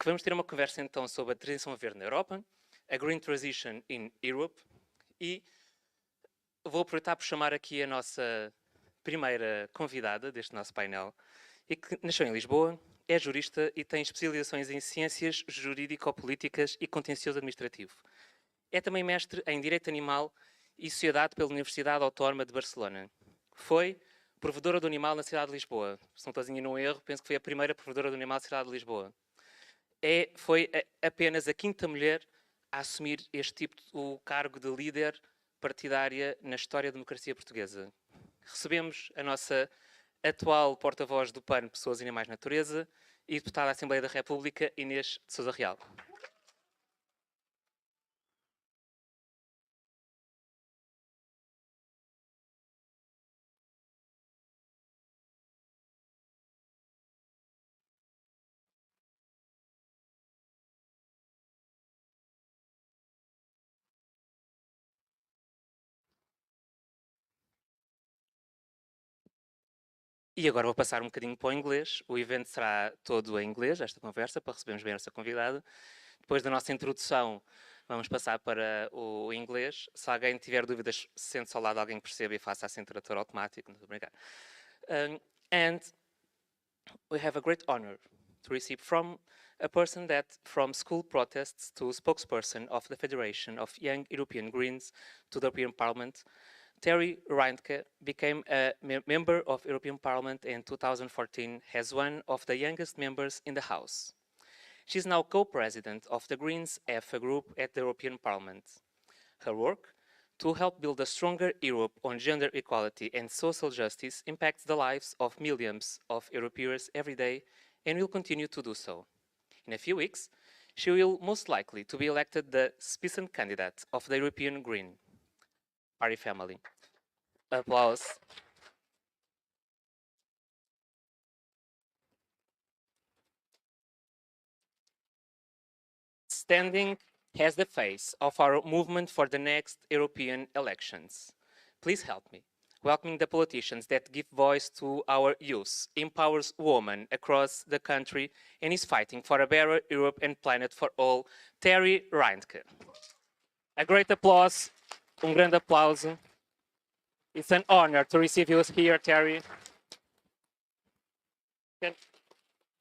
que vamos ter uma conversa então sobre a transição verde na Europa, a Green Transition in Europe, e vou aproveitar por chamar aqui a nossa primeira convidada deste nosso painel, e que nasceu em Lisboa, é jurista e tem especializações em ciências jurídico-políticas e contencioso administrativo. É também mestre em Direito Animal e Sociedade pela Universidade Autónoma de Barcelona. Foi provedora do animal na cidade de Lisboa. Se não estou em um erro, penso que foi a primeira provedora do animal na cidade de Lisboa. Foi apenas a quinta mulher a assumir o cargo de líder partidária na história da democracia portuguesa. Recebemos a nossa atual porta-voz do PAN Pessoas-Animais-Natureza e deputada da Assembleia da República, Inês de Sousa. E agora vou passar um bocadinho para o inglês. O evento será todo em inglês, esta conversa, para recebermos bem a nossa convidada. Depois da nossa introdução, vamos passar para o inglês. Se alguém tiver dúvidas, sente-se ao lado de alguém que perceba e faça assim tradutor automático. Não estou a brincar. And we have a great honor to receive from a person that, from school protests to spokesperson of the Federation of Young European Greens to the European Parliament, Terry Reintke became a member of European Parliament in 2014 as one of the youngest members in the House. She is now co-president of the Greens EFA group at the European Parliament. Her work to help build a stronger Europe on gender equality and social justice impacts the lives of millions of Europeans every day and will continue to do so. In a few weeks, she will most likely to be elected the Spitzencandidate of the European Green Party family. Applause. Standing as the face of our movement for the next European elections. Please help me. Welcoming the politicians that give voice to our youth, empowers women across the country, and is fighting for a better Europe and planet for all, Terry Reintke. A great applause, grande aplauso. It's an honor to receive you here, Terry. Can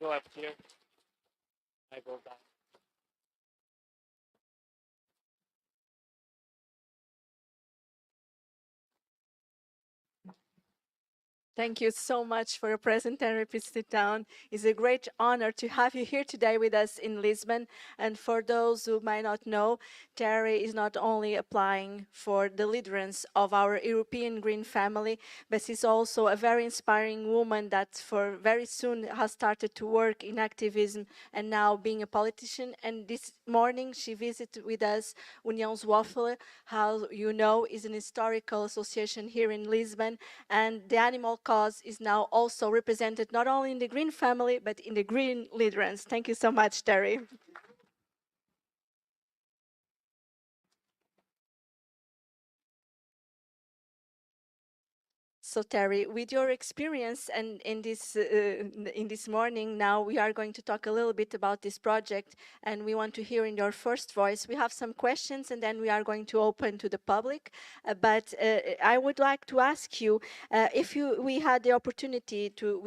go up here. I go back. Thank you so much for your presence, Terry. Please sit down. It's a great honor to have you here today with us in Lisbon. And for those who might not know, Terry is not only applying for the leaderance of our European Green family, but she's also a very inspiring woman that for very soon has started to work in activism and now being a politician. And this morning she visited with us Unionswafelen, how you know is an historical association here in Lisbon, and the animal cause is now also represented not only in the Green family, but in the Green leaderance. Thank you so much, Terry. So Terry, with your experience and in this morning, now we are going to talk a little bit about this project, and we want to hear in your first voice. We have some questions, and then we are going to open to the public. But I would like to ask you if we have the opportunity to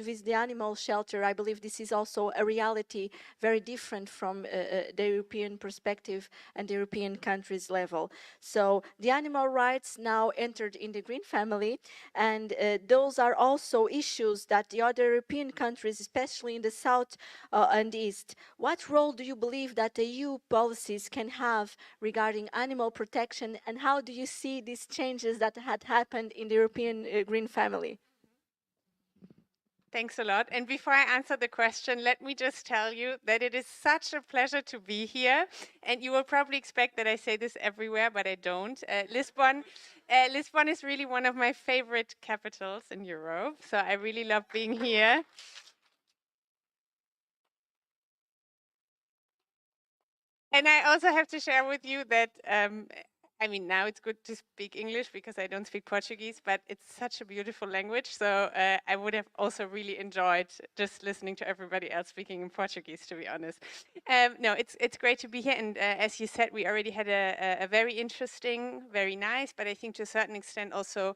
visit the animal shelter. I believe this is also a reality very different from the European perspective and the European countries level. So the animal rights now entered in the Green family. And those are also issues that the other European countries, especially in the South and East. What role do you believe that the EU policies can have regarding animal protection, and how do you see these changes that had happened in the European Green family? Thanks a lot. And before I answer the question, let me just tell you that it is such a pleasure to be here. And you will probably expect that I say this everywhere, but I don't. Lisbon is really one of my favorite capitals in Europe. So I really love being here. And I also have to share with you that I mean, now it's good to speak English because I don't speak Portuguese, but it's such a beautiful language. So I would have also really enjoyed just listening to everybody else speaking in Portuguese, to be honest. No, it's great to be here. And as you said, we already had a very interesting, very nice, but I think to a certain extent also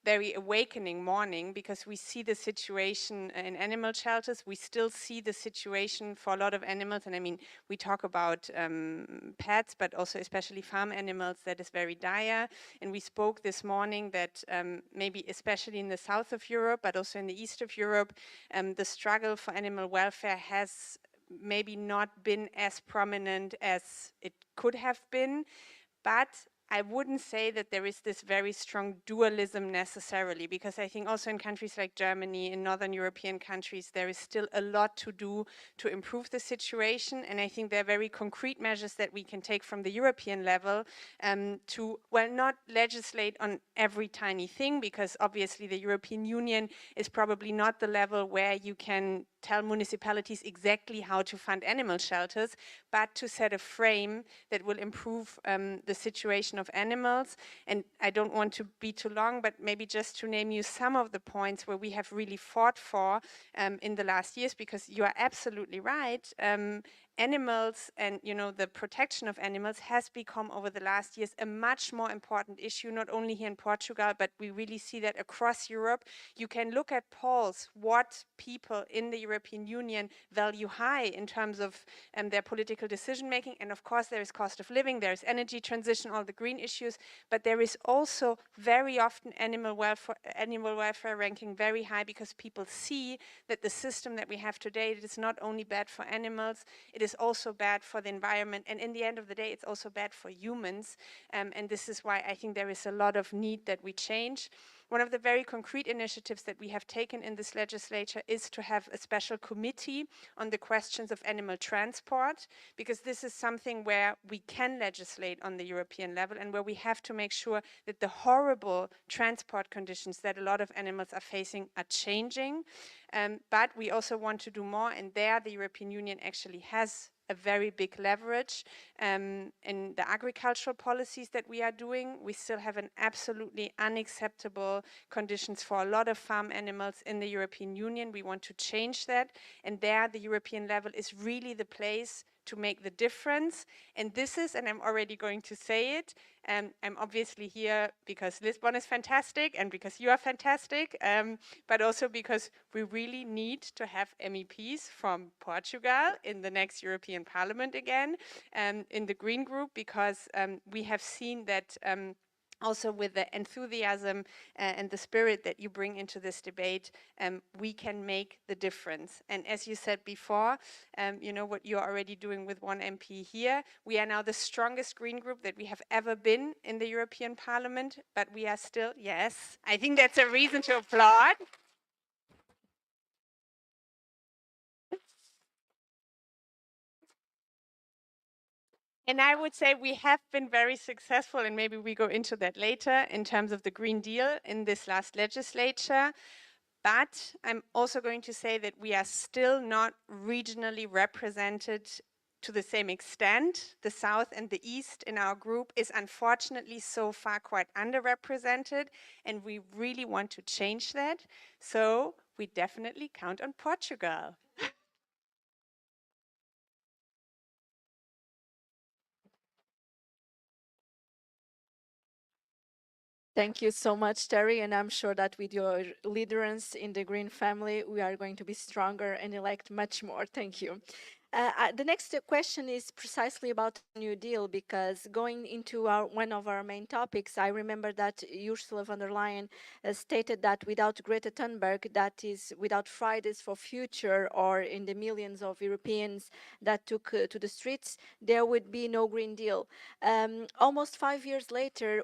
very awakening morning, because we see the situation in animal shelters. We still see the situation for a lot of animals. And I mean, we talk about pets, but also especially farm animals, that is very dire. And we spoke this morning that maybe especially in the south of Europe, but also in the east of Europe, the struggle for animal welfare has maybe not been as prominent as it could have been. But I wouldn't say that there is this very strong dualism necessarily, because I think also in countries like Germany, in Northern European countries, there is still a lot to do to improve the situation. And I think there are very concrete measures that we can take from the European level to, well, not legislate on every tiny thing, because obviously the European Union is probably not the level where you can tell municipalities exactly how to fund animal shelters, but to set a frame that will improve the situation of animals. And I don't want to be too long, but maybe just to name you some of the points where we have really fought for in the last years, because you are absolutely right. Animals and, you know, the protection of animals has become over the last years a much more important issue, not only here in Portugal, but we really see that across Europe. You can look at polls, what people in the European Union value high in terms of their political decision making. And of course, there is cost of living, there is energy transition, all the green issues, but there is also very often animal welfare ranking very high, because people see that the system that we have today, it is not only bad for animals, it is also bad for the environment, and in the end of the day, it's also bad for humans. And this is why I think there is a lot of need that we change. One of the very concrete initiatives that we have taken in this legislature is to have a special committee on the questions of animal transport, because this is something where we can legislate on the European level and where we have to make sure that the horrible transport conditions that a lot of animals are facing are changing. But we also want to do more, and there the European Union actually has a very big leverage in the agricultural policies that we are doing. We still have an absolutely unacceptable conditions for a lot of farm animals in the European Union. We want to change that, and there the European level is really the place to make the difference. And this is, and I'm already going to say it, I'm obviously here because Lisbon is fantastic and because you are fantastic, but also because we really need to have MEPs from Portugal in the next European Parliament again, in the Green Group, because we have seen that also with the enthusiasm and the spirit that you bring into this debate, we can make the difference. And as you said before, you know what you're already doing with one MP here. We are now the strongest Green Group that we have ever been in the European Parliament, but we are still, yes, I think that's a reason to applaud. And I would say we have been very successful, and maybe we go into that later, in terms of the Green Deal in this last legislature. But I'm also going to say that we are still not regionally represented to the same extent. The South and the East in our group is unfortunately so far quite underrepresented, and we really want to change that. So we definitely count on Portugal. Thank you so much, Terry, and I'm sure that with your leaderance in the Green family, we are going to be stronger and elect much more. Thank you. The next question is precisely about the New Deal, because going into one of our main topics, I remember that Ursula von der Leyen stated that without Greta Thunberg, that is, without Fridays for Future, or in the millions of Europeans that took to the streets, there would be no Green Deal. Almost 5 years later,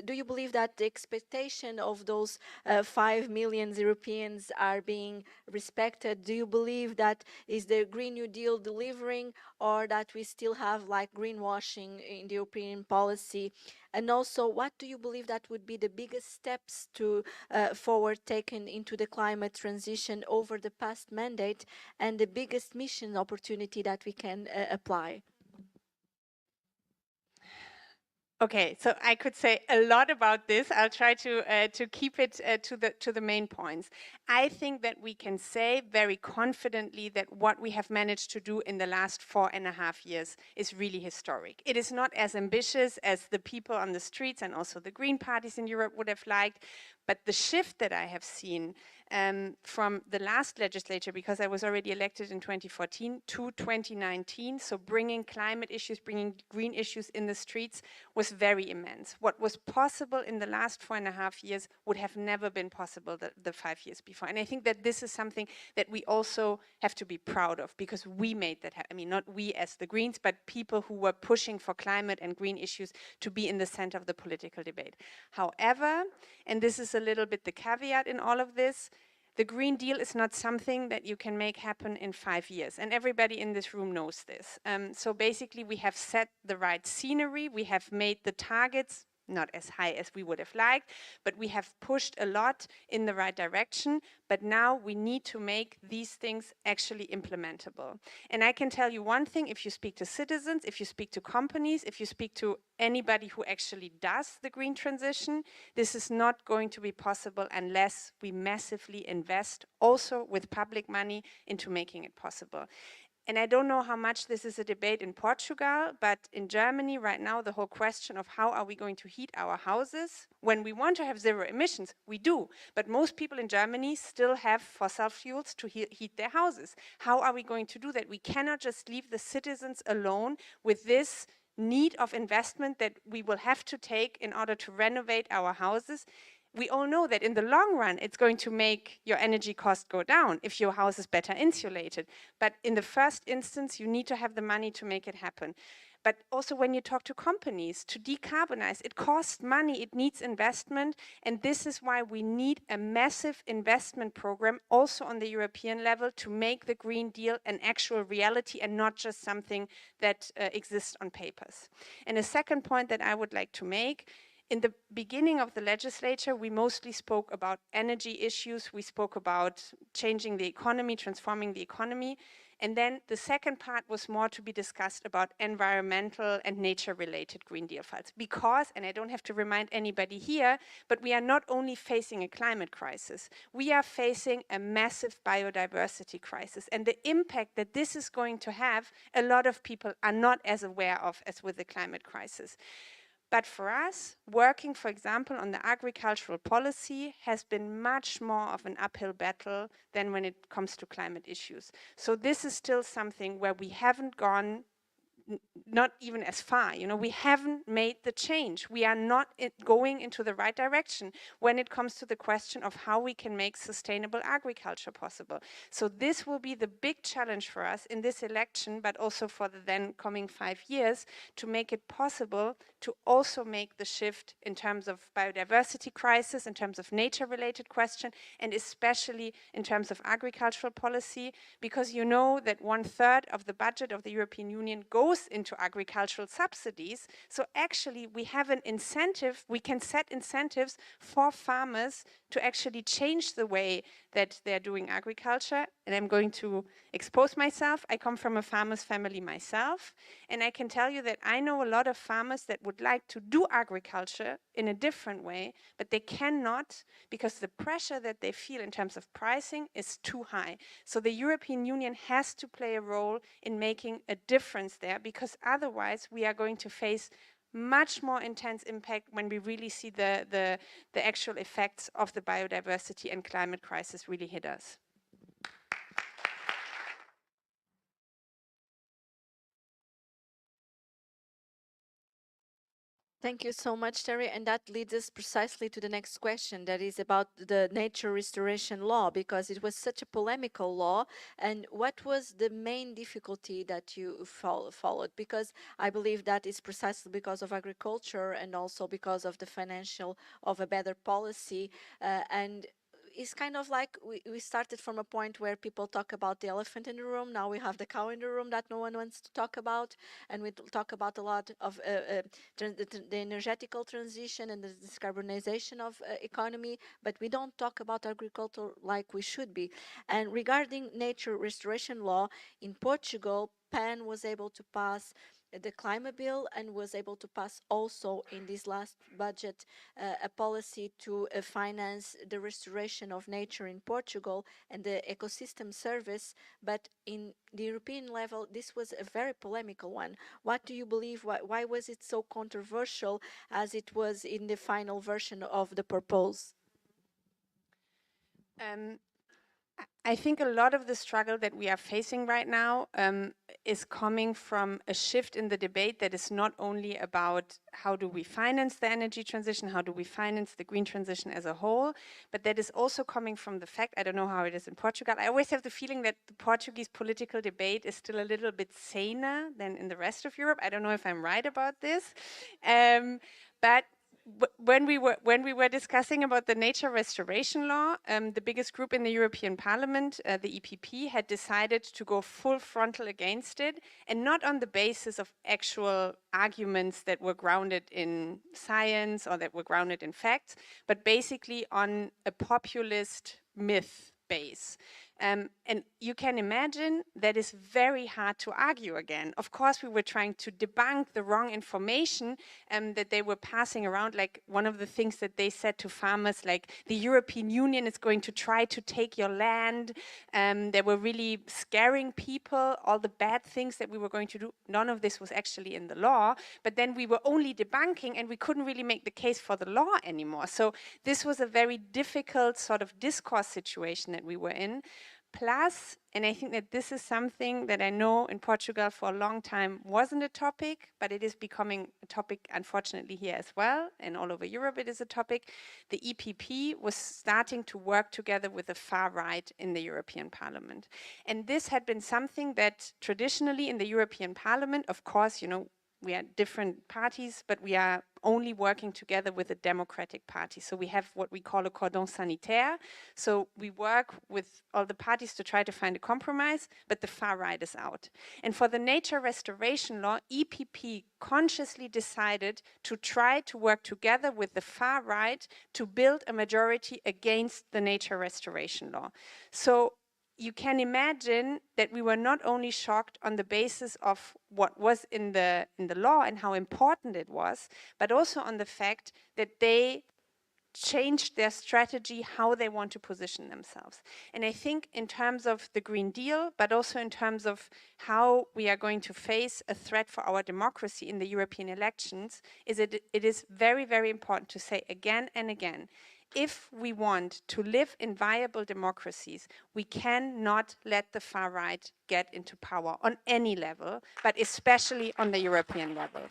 do you believe that the expectation of those 5 million Europeans are being respected? Do you believe that is the Green New Deal delivering, or that we still have like greenwashing in the European policy? And also, what do you believe that would be the biggest steps to forward taken into the climate transition over the past mandate, and the biggest mission opportunity that we can apply? Okay, so I could say a lot about this. I'll try to keep it to the main points. I think that we can say very confidently that what we have managed to do in the last 4.5 years is really historic. It is not as ambitious as the people on the streets and also the Green parties in Europe would have liked, but the shift that I have seen from the last legislature, because I was already elected in 2014 to 2019, so bringing climate issues, bringing green issues in the streets was very immense. What was possible in the last 4.5 years would have never been possible the 5 years before. And I think that this is something that we also have to be proud of, because we made that happen. I mean, not we as the Greens, but people who were pushing for climate and green issues to be in the center of the political debate. However, and this is a little bit the caveat in all of this, the Green Deal is not something that you can make happen in 5 years. And everybody in this room knows this. So basically, we have set the right scenery. We have made the targets not as high as we would have liked, but we have pushed a lot in the right direction. But now we need to make these things actually implementable. And I can tell you one thing, if you speak to citizens, if you speak to companies, if you speak to anybody who actually does the green transition, this is not going to be possible unless we massively invest also with public money into making it possible. And I don't know how much this is a debate in Portugal, but in Germany right now, the whole question of how are we going to heat our houses, when we want to have zero emissions, we do. But most people in Germany still have fossil fuels to heat their houses. How are we going to do that? We cannot just leave the citizens alone with this need of investment that we will have to take in order to renovate our houses. We all know that in the long run, it's going to make your energy cost go down if your house is better insulated. But in the first instance, you need to have the money to make it happen. But also when you talk to companies, to decarbonize, it costs money, it needs investment. And this is why we need a massive investment program also on the European level to make the Green Deal an actual reality and not just something that exists on papers. And a second point that I would like to make, in the beginning of the legislature, we mostly spoke about energy issues. We spoke about changing the economy, transforming the economy. And then the second part was more to be discussed about environmental and nature-related Green Deal files. Because, and I don't have to remind anybody here, but we are not only facing a climate crisis, we are facing a massive biodiversity crisis. And the impact that this is going to have, a lot of people are not as aware of as with the climate crisis. But for us, working, for example, on the agricultural policy has been much more of an uphill battle than when it comes to climate issues. So this is still something where we haven't gone not even as far, you know, we haven't made the change. We are not going into the right direction when it comes to the question of how we can make sustainable agriculture possible. So this will be the big challenge for us in this election, but also for the then coming 5 years, to make it possible to also make the shift in terms of biodiversity crisis, in terms of nature-related question, and especially in terms of agricultural policy, because you know that 1/3 of the budget of the European Union goes into agricultural subsidies. So actually we have an incentive, we can set incentives for farmers to actually change the way that they're doing agriculture. And I'm going to expose myself. I come from a farmer's family myself, and I can tell you that I know a lot of farmers that would like to do agriculture in a different way, but they cannot because the pressure that they feel in terms of pricing is too high. So the European Union has to play a role in making a difference there, because otherwise we are going to face much more intense impact when we really see the actual effects of the biodiversity and climate crisis really hit us. Thank you so much, Terry. And that leads us precisely to the next question, that is about the nature restoration law, because it was such a polemical law. And what was the main difficulty that you followed? Because I believe that is precisely because of agriculture and also because of the financial of a better policy. And it's kind of like we started from a point where people talk about the elephant in the room. Now we have the cow in the room that no one wants to talk about. And we talk about a lot of the energetical transition and the decarbonization of economy, but we don't talk about agriculture like we should be. And regarding nature restoration law, in Portugal, PAN was able to pass the climate bill and was able to pass also in this last budget a policy to finance the restoration of nature in Portugal and the ecosystem service. But in the European level, this was a very polemical one. What do you believe? Why was it so controversial as it was in the final version of the proposal? I think a lot of the struggle that we are facing right now is coming from a shift in the debate that is not only about how do we finance the energy transition, how do we finance the green transition as a whole, but that is also coming from the fact, I don't know how it is in Portugal, I always have the feeling that the Portuguese political debate is still a little bit saner than in the rest of Europe. I don't know if I'm right about this, but when we were discussing about the nature restoration law, the biggest group in the European Parliament, the EPP, had decided to go full frontal against it, and not on the basis of actual arguments that were grounded in science or that were grounded in facts, but basically on a populist myth base. And you can imagine that is very hard to argue again. Of course, we were trying to debunk the wrong information that they were passing around. Like one of the things that they said to farmers, like the European Union is going to try to take your land. They were really scaring people, all the bad things that we were going to do. None of this was actually in the law, but then we were only debunking and we couldn't really make the case for the law anymore. So this was a very difficult sort of discourse situation that we were in. Plus, and I think that this is something that I know in Portugal for a long time wasn't a topic, but it is becoming a topic, unfortunately, here as well, and all over Europe it is a topic. The EPP was starting to work together with the far right in the European Parliament. And this had been something that traditionally in the European Parliament, of course, you know, we are different parties, but we are only working together with a democratic party. So we have what we call a cordon sanitaire. So we work with all the parties to try to find a compromise, but the far right is out. And for the nature restoration law, EPP consciously decided to try to work together with the far right to build a majority against the nature restoration law. So you can imagine that we were not only shocked on the basis of what was in the law and how important it was, but also on the fact that they changed their strategy, how they want to position themselves. And I think in terms of the Green Deal, but also in terms of how we are going to face a threat for our democracy in the European elections, it is very, very important to say again and again, if we want to live in viable democracies, we cannot let the far right get into power on any level, but especially on the European level.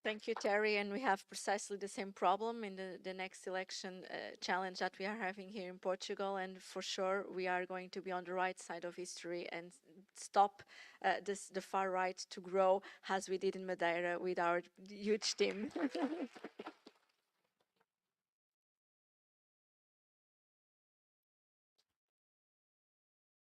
Thank you, Terry. And we have precisely the same problem in the next election challenge that we are having here in Portugal. And for sure, we are going to be on the right side of history and stop the far right to grow as we did in Madeira with our huge team.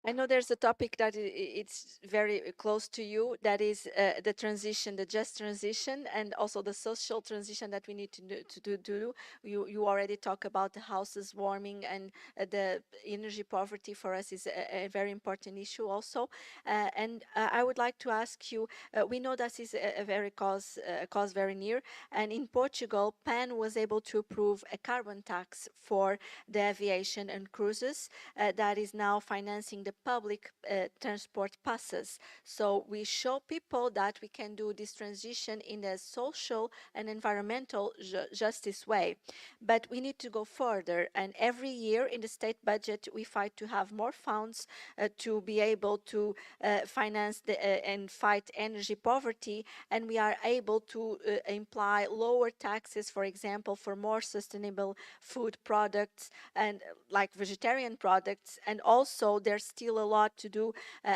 I know there's a topic that it's very close to you, that is the transition, the just transition, and also the social transition that we need to do. You already talk about the houses warming, and the energy poverty for us is a very important issue also. And I would like to ask you, we know that is a very cause very near, and in Portugal, PAN was able to approve a carbon tax for the aviation and cruises that is now financing the public transport passes. So we show people that we can do this transition in a social and environmental justice way. But we need to go further. And every year in the state budget, we fight to have more funds to be able to finance and fight energy poverty. And we are able to imply lower taxes, for example, for more sustainable food products and like vegetarian products. And also there's still a lot to do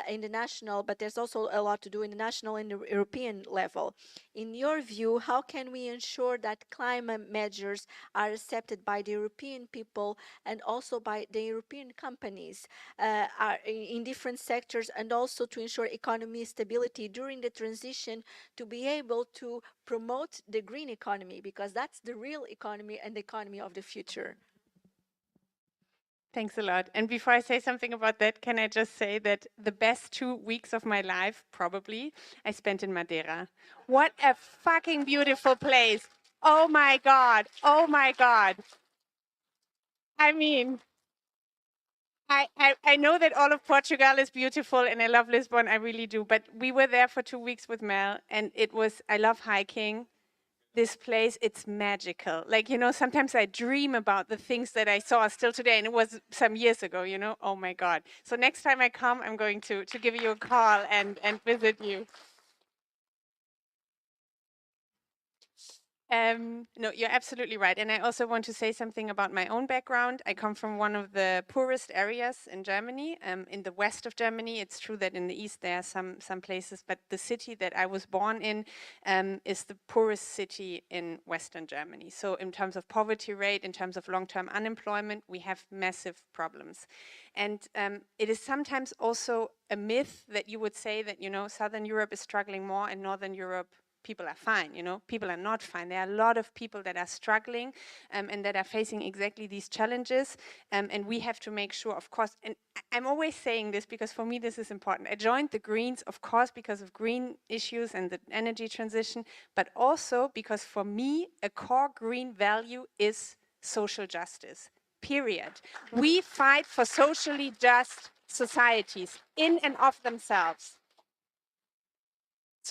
in the national, but there's also a lot to do in the national and the European level. In your view, how can we ensure that climate measures are accepted by the European people and also by the European companies are in different sectors, and also to ensure economy stability during the transition, to be able to promote the green economy, because that's the real economy and the economy of the future? Thanks a lot. And before I say something about that, can I just say that the best 2 weeks of my life, probably, I spent in Madeira. What a fucking beautiful place. Oh my God. Oh my God. I mean, I know that all of Portugal is beautiful and I love Lisbon, I really do. But we were there for 2 weeks with Mel and it was, I love hiking. This place, it's magical. Like, you know, sometimes I dream about the things that I saw still today, and it was some years ago, you know, oh my God. So next time I come, I'm going to give you a call and visit you. No, you're absolutely right. And I also want to say something about my own background. I come from one of the poorest areas in Germany, in the west of Germany. It's true that in the east there are some places, but the city that I was born in is the poorest city in Western Germany. So in terms of poverty rate, in terms of long-term unemployment, we have massive problems. And it is sometimes also a myth that you would say that, you know, Southern Europe is struggling more and Northern Europe people are fine, you know, people are not fine. There are a lot of people that are struggling and that are facing exactly these challenges. And we have to make sure, of course, and I'm always saying this because for me this is important. I joined the Greens, of course, because of green issues and the energy transition, but also because for me, a core green value is social justice, period. We fight for socially just societies in and of themselves.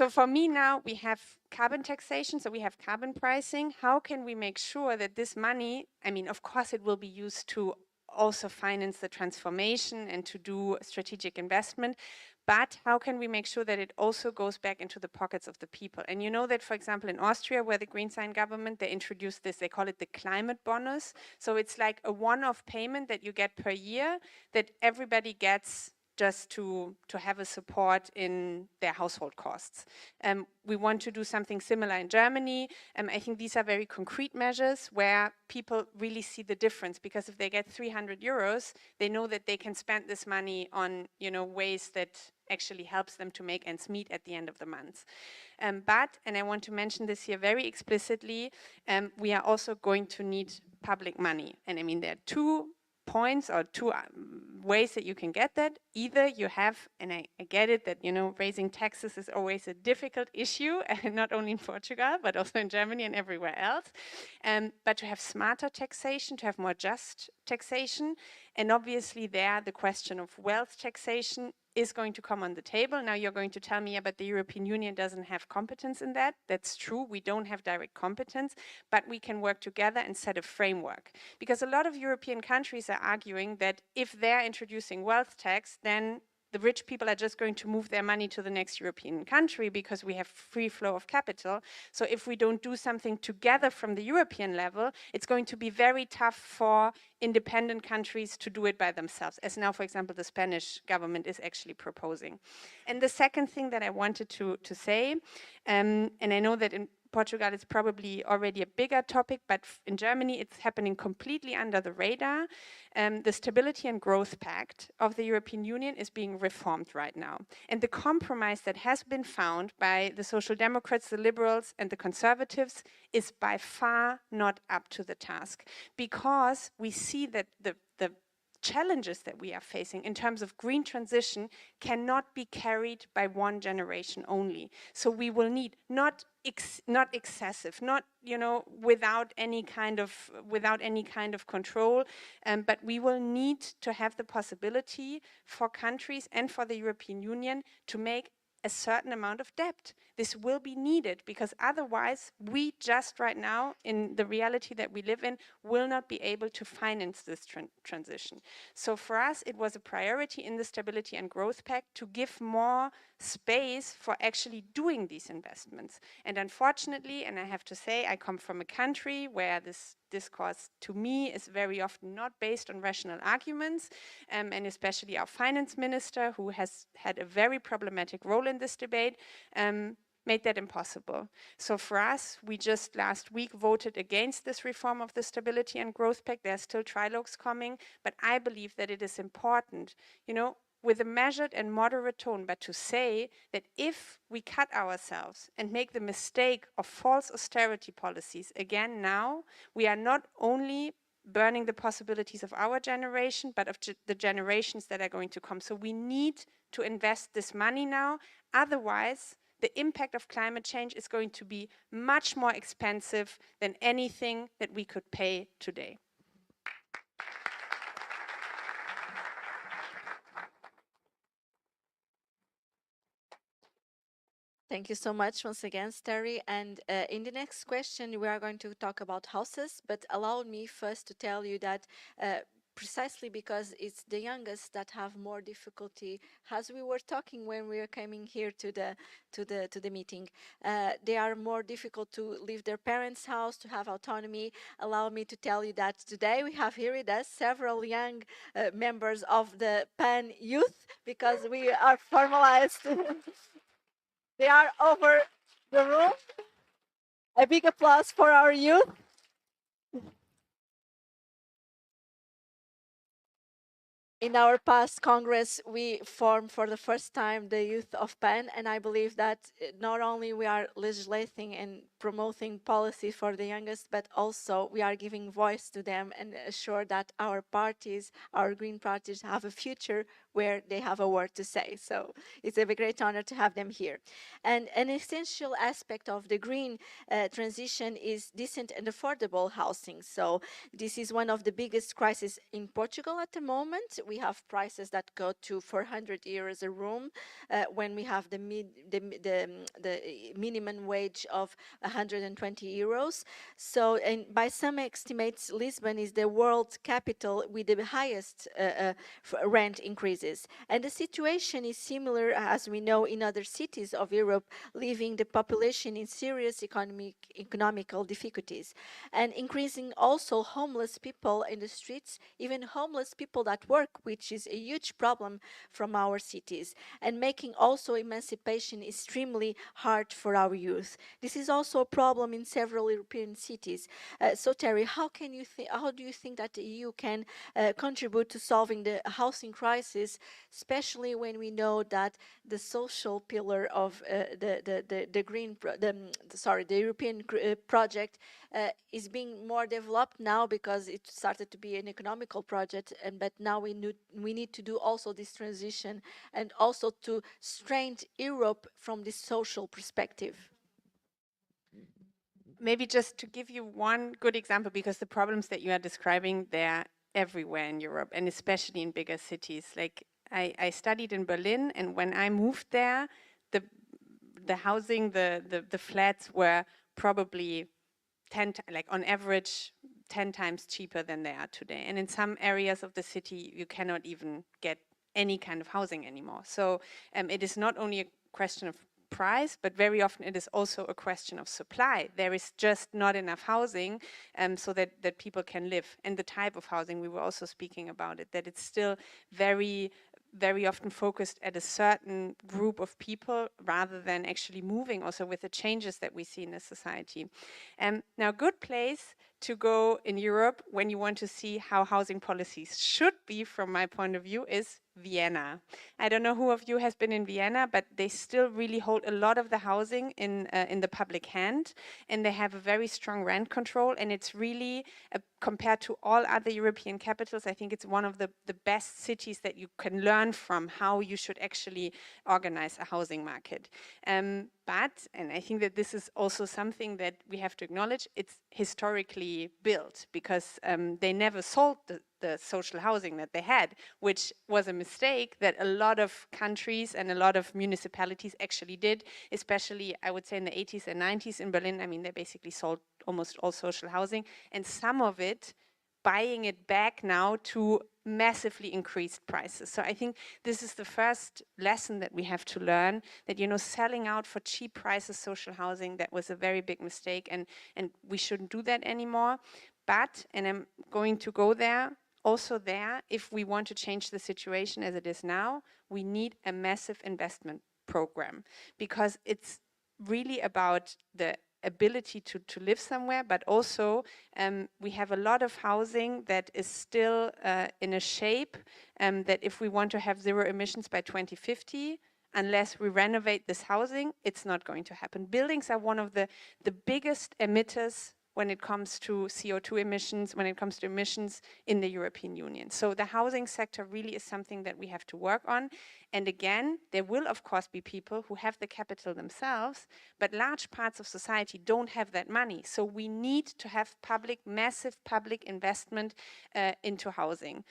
So for me now, we have carbon taxation, so we have carbon pricing. How can we make sure that this money, I mean, of course it will be used to also finance the transformation and to do strategic investment, but how can we make sure that it also goes back into the pockets of the people? And you know that, for example, in Austria, where the Green Sign government, they introduced this, they call it the climate bonus. So it's like a one-off payment that you get per year that everybody gets just to have a support in their household costs. We want to do something similar in Germany. I think these are very concrete measures where people really see the difference, because if they get 300 euros, they know that they can spend this money on, you know, ways that actually helps them to make ends meet at the end of the month. But, and I want to mention this here very explicitly, we are also going to need public money. And I mean, there are two points or two ways that you can get that. Either you have, and I get it that, you know, raising taxes is always a difficult issue, and not only in Portugal, but also in Germany and everywhere else. But to have smarter taxation, to have more just taxation, and obviously there the question of wealth taxation is going to come on the table. Now you're going to tell me, yeah, but the European Union doesn't have competence in that. That's true, we don't have direct competence, but we can work together and set a framework. Because a lot of European countries are arguing that if they're introducing wealth tax, then the rich people are just going to move their money to the next European country because we have free flow of capital. So if we don't do something together from the European level, it's going to be very tough for independent countries to do it by themselves, as now, for example, the Spanish government is actually proposing. And the second thing that I wanted to say, and I know that in Portugal it's probably already a bigger topic, but in Germany it's happening completely under the radar. The Stability and Growth Pact of the European Union is being reformed right now. And the compromise that has been found by the Social Democrats, the Liberals and the Conservatives is by far not up to the task, because we see that the challenges that we are facing in terms of green transition cannot be carried by one generation only. So we will need not excessive, not, you know, without any kind of control, but we will need to have the possibility for countries and for the European Union to make a certain amount of debt. This will be needed, because otherwise we just right now, in the reality that we live in, will not be able to finance this transition. So for us, it was a priority in the Stability and Growth Pact to give more space for actually doing these investments. And unfortunately, and I have to say, I come from a country where this discourse to me is very often not based on rational arguments, and especially our finance minister, who has had a very problematic role in this debate, made that impossible. So for us, we just last week voted against this reform of the Stability and Growth Pact. There are still trilogues coming, but I believe that it is important, you know, with a measured and moderate tone, but to say that if we cut ourselves and make the mistake of false austerity policies again now, we are not only burning the possibilities of our generation, but of the generations that are going to come. So we need to invest this money now. Otherwise, the impact of climate change is going to be much more expensive than anything that we could pay today. Thank you so much once again, Steri. And in the next question, we are going to talk about houses, but allow me first to tell you that precisely because it's the youngest that have more difficulty, as we were talking when we were coming here to the meeting, they are more difficult to leave their parents' house, to have autonomy. Allow me to tell you that today we have here with us several young members of the PAN youth, because we are formalized. They are over the room. A big applause for our youth. In our past Congress, we formed for the first time the Youth of PAN, and I believe that not only we are legislating and promoting policy for the youngest, but also we are giving voice to them and assure that our parties, our green parties, have a future where they have a word to say. So it's a great honor to have them here. And an essential aspect of the green transition is decent and affordable housing. So this is one of the biggest crises in Portugal at the moment. We have prices that go to 400 euros a room when we have the minimum wage of 120 euros. So, and by some estimates, Lisbon is the world capital with the highest rent increases. And the situation is similar, as we know, in other cities of Europe, leaving the population in serious economical difficulties, and increasing also homeless people in the streets, even homeless people that work, which is a huge problem from our cities, and making also emancipation extremely hard for our youth. This is also a problem in several European cities. So Terry, how do you think that the EU can contribute to solving the housing crisis, especially when we know that the social pillar of the European project is being more developed now because it started to be an economical project, but now we need to do also this transition and also to strengthen Europe from this social perspective. Maybe just to give you one good example, because the problems that you are describing, they're everywhere in Europe, and especially in bigger cities. Like I studied in Berlin, and when I moved there, the housing, the flats were probably on average 10 times cheaper than they are today. And in some areas of the city, you cannot even get any kind of housing anymore. So it is not only a question of price, but very often it is also a question of supply. There is just not enough housing so that people can live. And the type of housing, we were also speaking about it, that it's still very often focused at a certain group of people rather than actually moving also with the changes that we see in the society. Now, a good place to go in Europe when you want to see how housing policies should be, from my point of view, is Vienna. I don't know who of you has been in Vienna, but they still really hold a lot of the housing in the public hand, and they have a very strong rent control, and it's really, compared to all other European capitals, I think it's one of the best cities that you can learn from how you should actually organize a housing market. But, and I think that this is also something that we have to acknowledge, it's historically built, because they never sold the social housing that they had, which was a mistake that a lot of countries and a lot of municipalities actually did, especially I would say in the 80s and 90s in Berlin. I mean, they basically sold almost all social housing, and some of it buying it back now to massively increased prices. So I think this is the first lesson that we have to learn, that, you know, selling out for cheap prices social housing, that was a very big mistake, and we shouldn't do that anymore. But, and I'm going to go there, also there, if we want to change the situation as it is now, we need a massive investment program, because it's really about the ability to live somewhere, but also we have a lot of housing that is still in a shape that if we want to have zero emissions by 2050, unless we renovate this housing, it's not going to happen. Buildings are one of the biggest emitters when it comes to CO2 emissions, when it comes to emissions in the European Union. So the housing sector really is something that we have to work on. And again, there will of course be people who have the capital themselves, but large parts of society don't have that money. So we need to have massive public investment into housing.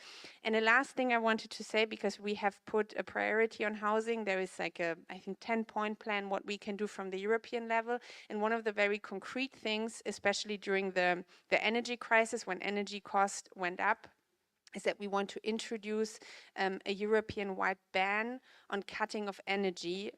And the last thing I wanted to say, because we have put a priority on housing, there is like a, I think, 10-point plan what we can do from the European level. And one of the very concrete things, especially during the energy crisis, when energy cost went up, is that we want to introduce a European-wide ban on cutting of energy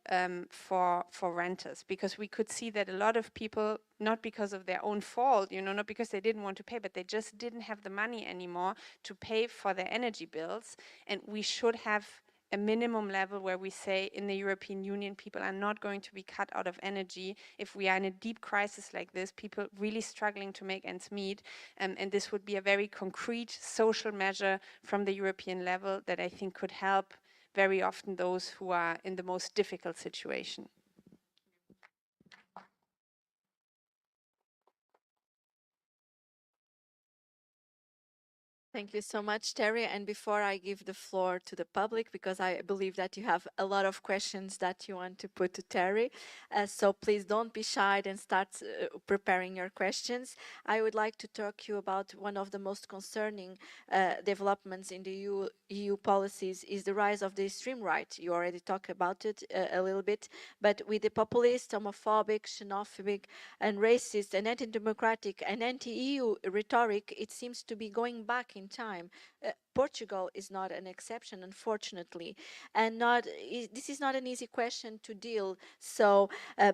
for renters, because we could see that a lot of people, not because of their own fault, you know, not because they didn't want to pay, but they just didn't have the money anymore to pay for their energy bills. And we should have a minimum level where we say in the European Union, people are not going to be cut out of energy. If we are in a deep crisis like this, people really struggling to make ends meet. And this would be a very concrete social measure from the European level that I think could help very often those who are in the most difficult situation. Thank you so much, Terry. And before I give the floor to the public, because I believe that you have a lot of questions that you want to put to Terry, so please don't be shy and start preparing your questions. I would like to talk to you about one of the most concerning developments in the EU policies is the rise of the extreme right. You already talked about it a little bit, but with the populist, homophobic, xenophobic, and racist, and anti-democratic, and anti-EU rhetoric, it seems to be going back in time. Portugal is not an exception, unfortunately, and this is not an easy question to deal. So,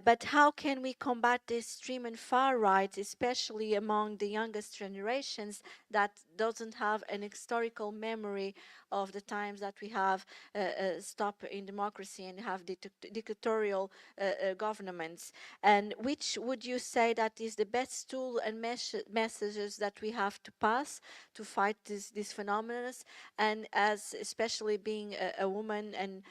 but how can we combat the extreme and far right, especially among the youngest generations that doesn't have an historical memory of the times that we have stop in democracy and have dictatorial governments? And which would you say that is the best tool and messages that we have to pass to fight these phenomena? And as especially being a woman, and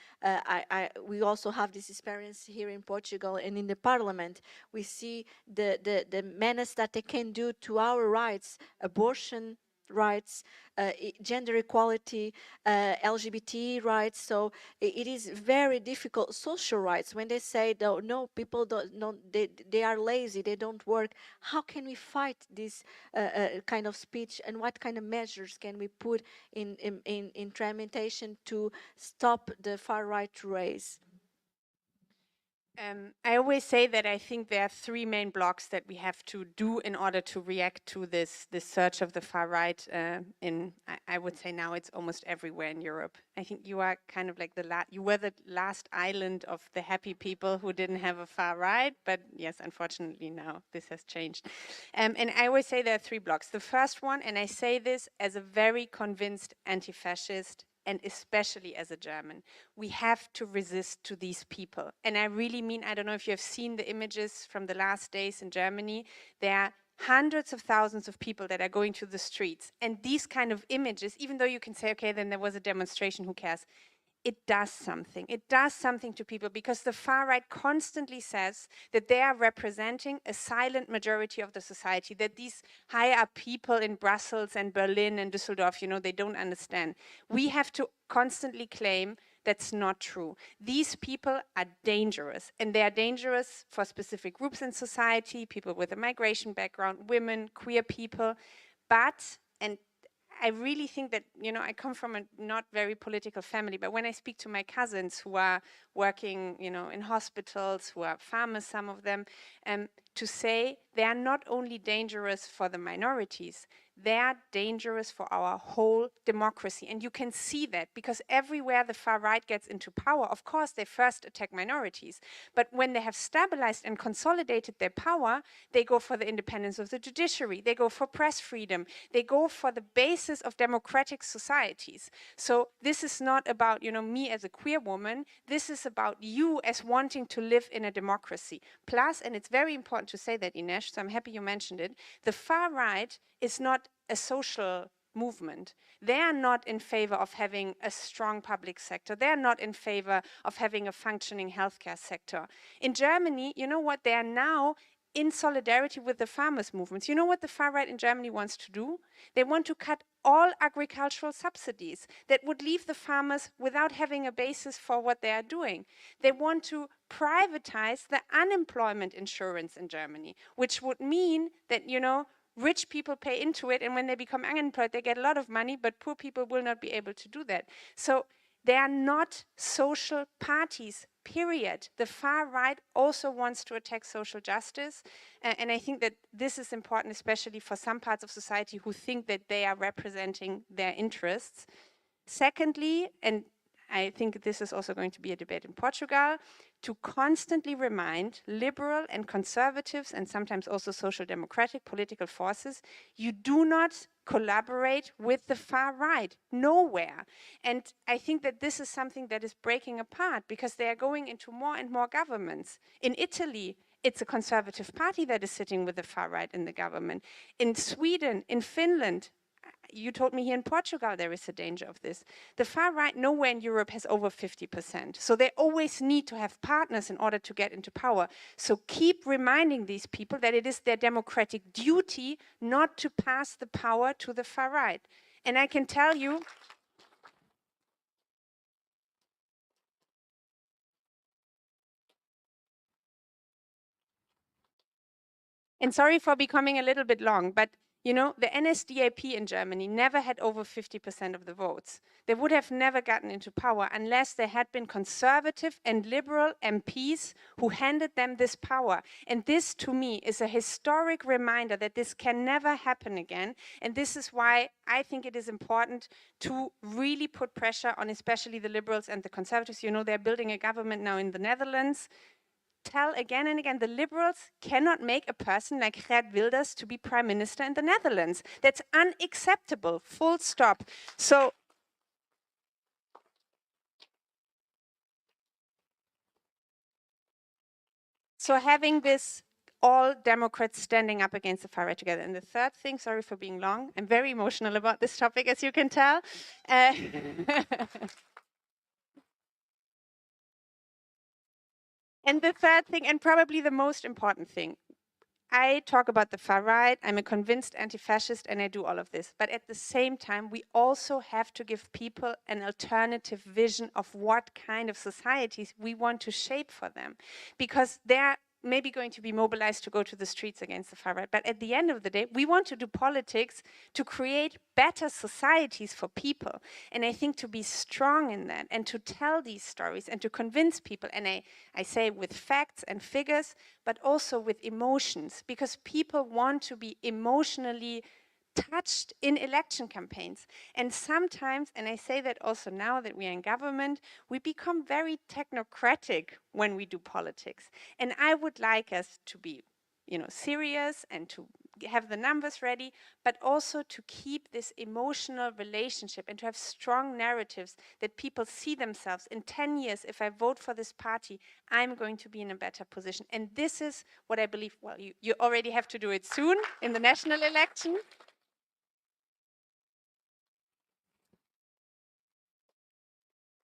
we also have this experience here in Portugal and in the Parliament, we see the menace that they can do to our rights, abortion rights, gender equality, LGBT rights. So it is very difficult. Social rights, when they say no, people they are lazy, they don't work. How can we fight this kind of speech, and what kind of measures can we put in implementation to stop the far right race? I always say that I think there are three main blocks that we have to do in order to react to this surge of the far right. I would say now it's almost everywhere in Europe. I think you are kind of like you were the last island of the happy people who didn't have a far right, but yes, unfortunately now this has changed. And I always say there are three blocks. The first one, and I say this as a very convinced anti-fascist, and especially as a German, we have to resist to these people. And I really mean, I don't know if you have seen the images from the last days in Germany. There are hundreds of thousands of people that are going to the streets. And these kind of images, even though you can say, okay, then there was a demonstration, who cares? It does something. It does something to people, because the far right constantly says that they are representing a silent majority of the society, that these higher up people in Brussels and Berlin and Düsseldorf, you know, they don't understand. We have to constantly claim that's not true. These people are dangerous, and they are dangerous for specific groups in society, people with a migration background, women, queer people, but, and I really think that, you know, I come from a not very political family, but when I speak to my cousins who are working, you know, in hospitals, who are farmers, some of them, to say they are not only dangerous for the minorities, they are dangerous for our whole democracy. And you can see that, because everywhere the far right gets into power, of course, they first attack minorities. But when they have stabilized and consolidated their power, they go for the independence of the judiciary. They go for press freedom. They go for the basis of democratic societies. So this is not about, you know, me as a queer woman. This is about you as wanting to live in a democracy. Plus, and it's very important to say that, Inês, so I'm happy you mentioned it, the far right is not a social movement. They are not in favor of having a strong public sector. They are not in favor of having a functioning healthcare sector. In Germany, you know what, they are now in solidarity with the farmers' movements. You know what the far right in Germany wants to do? They want to cut all agricultural subsidies that would leave the farmers without having a basis for what they are doing. They want to privatize the unemployment insurance in Germany, which would mean that, you know, rich people pay into it, and when they become unemployed, they get a lot of money, but poor people will not be able to do that. So they are not social parties, period. The far right also wants to attack social justice. And I think that this is important, especially for some parts of society who think that they are representing their interests. Secondly, and I think this is also going to be a debate in Portugal, to constantly remind liberal and conservatives and sometimes also social democratic political forces, you do not collaborate with the far right, nowhere. And I think that this is something that is breaking apart because they are going into more and more governments. In Italy, it's a conservative party that is sitting with the far right in the government. In Sweden, in Finland, you told me here in Portugal there is a danger of this. The far right nowhere in Europe has over 50%. So they always need to have partners in order to get into power. So keep reminding these people that it is their democratic duty not to pass the power to the far right. And I can tell you, and sorry for becoming a little bit long, but you know, the NSDAP in Germany never had over 50% of the votes. They would have never gotten into power unless there had been conservative and liberal MPs who handed them this power. And this, to me, is a historic reminder that this can never happen again. And this is why I think it is important to really put pressure on especially the liberals and the conservatives. You know, they're building a government now in the Netherlands. Tell again and again, the liberals cannot make a person like Geert Wilders to be prime minister in the Netherlands. That's unacceptable, full stop. So having this all Democrats standing up against the far right together. And the third thing, sorry for being long, I'm very emotional about this topic, as you can tell. And the third thing, and probably the most important thing, I talk about the far right, I'm a convinced anti-fascist, and I do all of this. But at the same time, we also have to give people an alternative vision of what kind of societies we want to shape for them. Because they're maybe going to be mobilized to go to the streets against the far right. But at the end of the day, we want to do politics to create better societies for people. And I think to be strong in that and to tell these stories and to convince people, and I say with facts and figures, but also with emotions, because people want to be emotionally touched in election campaigns. And sometimes, and I say that also now that we are in government, we become very technocratic when we do politics. And I would like us to be, you know, serious and to have the numbers ready, but also to keep this emotional relationship and to have strong narratives that people see themselves in 10 years. If I vote for this party, I'm going to be in a better position. And this is what I believe, well, you already have to do it soon in the national election.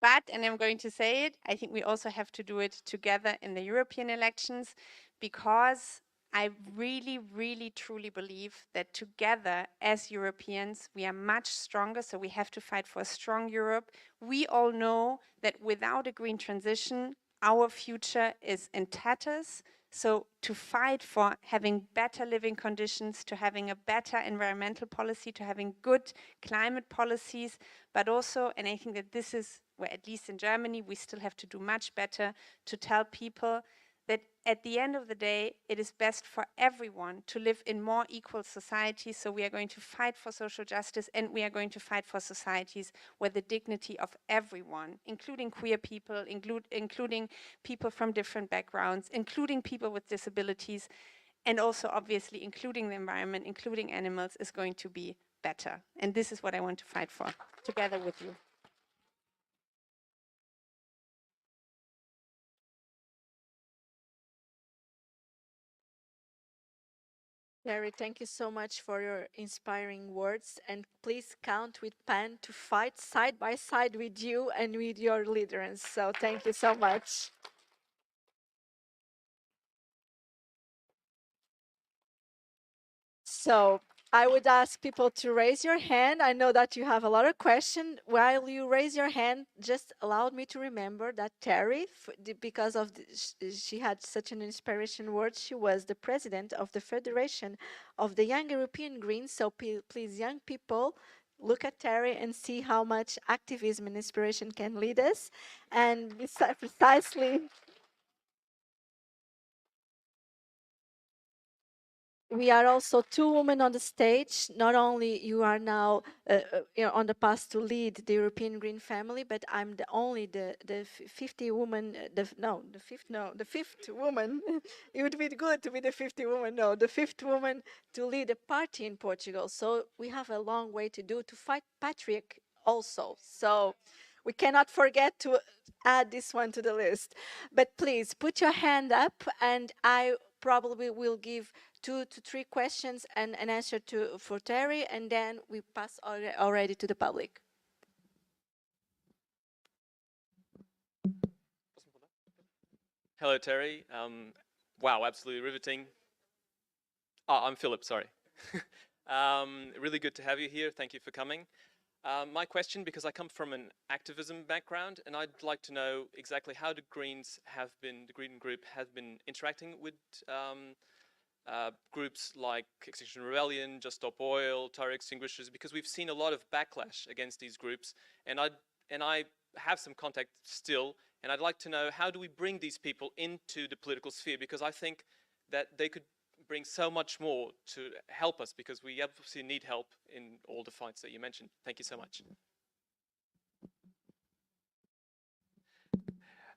But, and I'm going to say it, I think we also have to do it together in the European elections, because I really, really, truly believe that together as Europeans, we are much stronger. So we have to fight for a strong Europe. We all know that without a green transition, our future is in tatters. So to fight for having better living conditions, to having a better environmental policy, to having good climate policies, but also, and I think that this is where, at least in Germany, we still have to do much better to tell people that at the end of the day, it is best for everyone to live in more equal societies. So we are going to fight for social justice, and we are going to fight for societies where the dignity of everyone, including queer people, including people from different backgrounds, including people with disabilities, and also obviously including the environment, including animals, is going to be better. And this is what I want to fight for together with you. Gary, thank you so much for your inspiring words, and please count with PAN to fight side by side with you and with your leaders. So thank you so much. So I would ask people to raise your hand. I know that you have a lot of questions. While you raise your hand, just allowed me to remember that Terry, because of she had such an inspiration word, she was the president of the Federation of the Young European Greens. So please, young people, look at Terry and see how much activism and inspiration can lead us. And precisely, we are also two women on the stage. Not only you are now on the path to lead the European Green family, but I'm the 50 woman, the fifth woman. It would be good to be the 50 woman. No, the fifth woman to lead a party in Portugal. So we have a long way to do to fight patriarchy also. So we cannot forget to add this one to the list. But please put your hand up, and I probably will give 2 to 3 questions and an answer for Terry, and then we pass already to the public. Hello, Terry. Wow, absolutely riveting. Oh, I'm Philip, sorry. Really good to have you here. Thank you for coming. My question, because I come from an activism background, and I'd like to know exactly how the Green Group has been interacting with groups like Extinction Rebellion, Just Stop Oil, Tire Extinguishers, because we've seen a lot of backlash against these groups, and I have some contact still, and I'd like to know, how do we bring these people into the political sphere? Because I think that they could bring so much more to help us, because we obviously need help in all the fights that you mentioned. Thank you so much.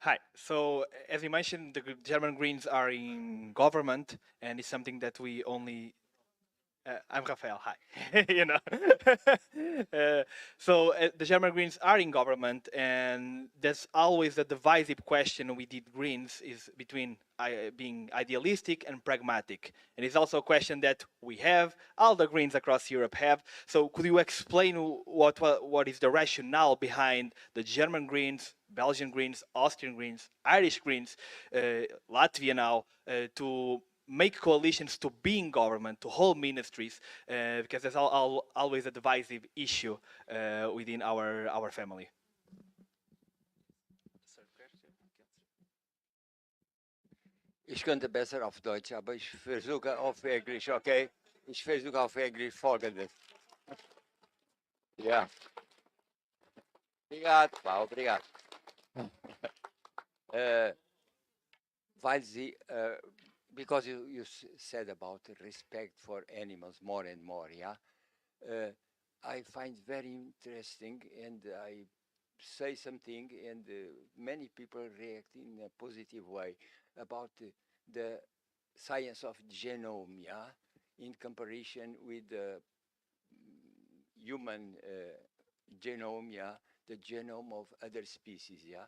Hi. So, as you mentioned, the German Greens are in government, and it's something that we only. I'm Rafael. Hi. You know. The German Greens are in government, and there's always a divisive question with the Greens is between being idealistic and pragmatic, and it's also a question that we have. All the Greens across Europe have. So, could you explain what is the rationale behind the German Greens, Belgian Greens, Austrian Greens, Irish Greens, Latvia now, to make coalitions to be in government, to hold ministries, because there's always a divisive issue within our family. Ich könnte besser auf Deutsch, aber ich versuche auf Englisch, okay? Ich versuche auf Englisch Folgendes. Ja. Obrigado, Frau, obrigado. Weil Sie, because you said about respect for animals more and more, yeah? I find very interesting, and I say something, and many people react in a positive way about the science of genome, yeah, in comparison with the human genome, yeah, the genome of other species, yeah.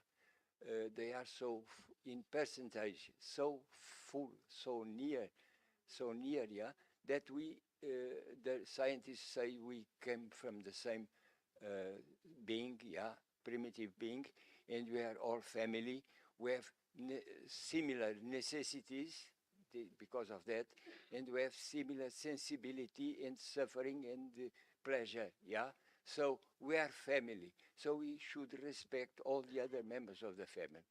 They are so, in percentage, so full, so near, yeah, that we, the scientists say we came from the same being, yeah, primitive being, and we are all family. We have similar necessities because of that, and we have similar sensibility and suffering and pleasure, yeah? So we are family, so we should respect all the other members of the family.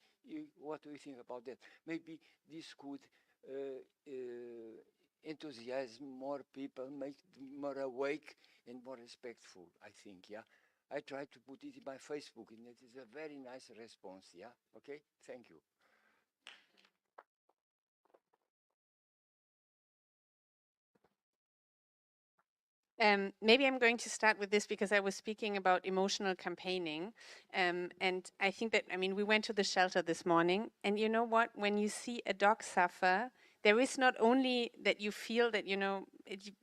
What do you think about that? Maybe this could enthusiasm more people, make them more awake and more respectful, I think, yeah? I tried to put it in my Facebook, and it is a very nice response, yeah? Okay, thank you. Maybe I'm going to start with this because I was speaking about emotional campaigning. And I think that, I mean, we went to the shelter this morning, and you know what? When you see a dog suffer, there is not only that you feel that, you know,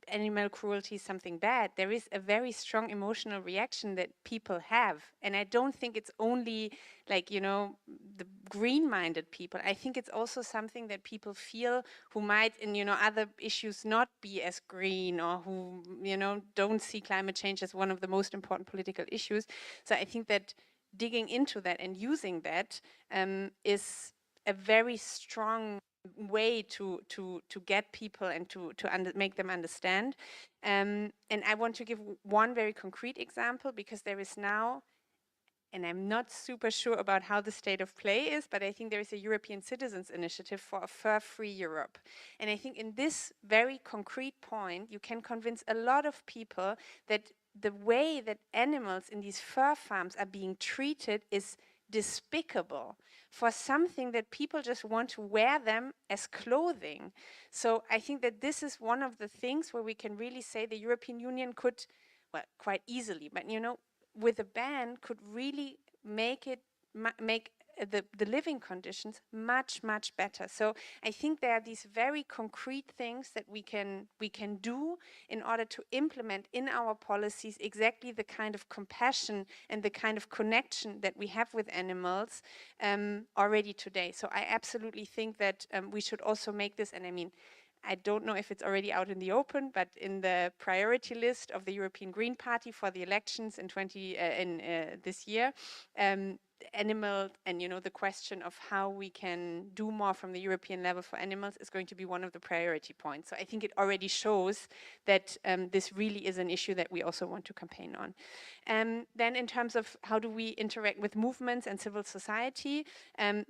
animal cruelty is something bad, there is a very strong emotional reaction that people have. And I don't think it's only like, you know, the green-minded people. I think it's also something that people feel who might, in, you know, other issues not be as green, or who, you know, don't see climate change as one of the most important political issues. So I think that digging into that and using that is a very strong way to get people and to make them understand. And I want to give one very concrete example, because there is now, and I'm not super sure about how the state of play is, but I think there is a European Citizens Initiative for a fur-free Europe. And I think in this very concrete point, you can convince a lot of people that the way that animals in these fur farms are being treated is despicable for something that people just want to wear them as clothing. So I think that this is one of the things where we can really say the European Union could, well, quite easily, but you know, with a ban could really make it make the living conditions much better. So I think there are these very concrete things that we can do in order to implement in our policies exactly the kind of compassion and the kind of connection that we have with animals already today. So I absolutely think that we should also make this, and I mean, I don't know if it's already out in the open, but in the priority list of the European Green Party for the elections in this year, animal and, you know, the question of how we can do more from the European level for animals is going to be one of the priority points. So I think it already shows that this really is an issue that we also want to campaign on. Then in terms of how do we interact with movements and civil society,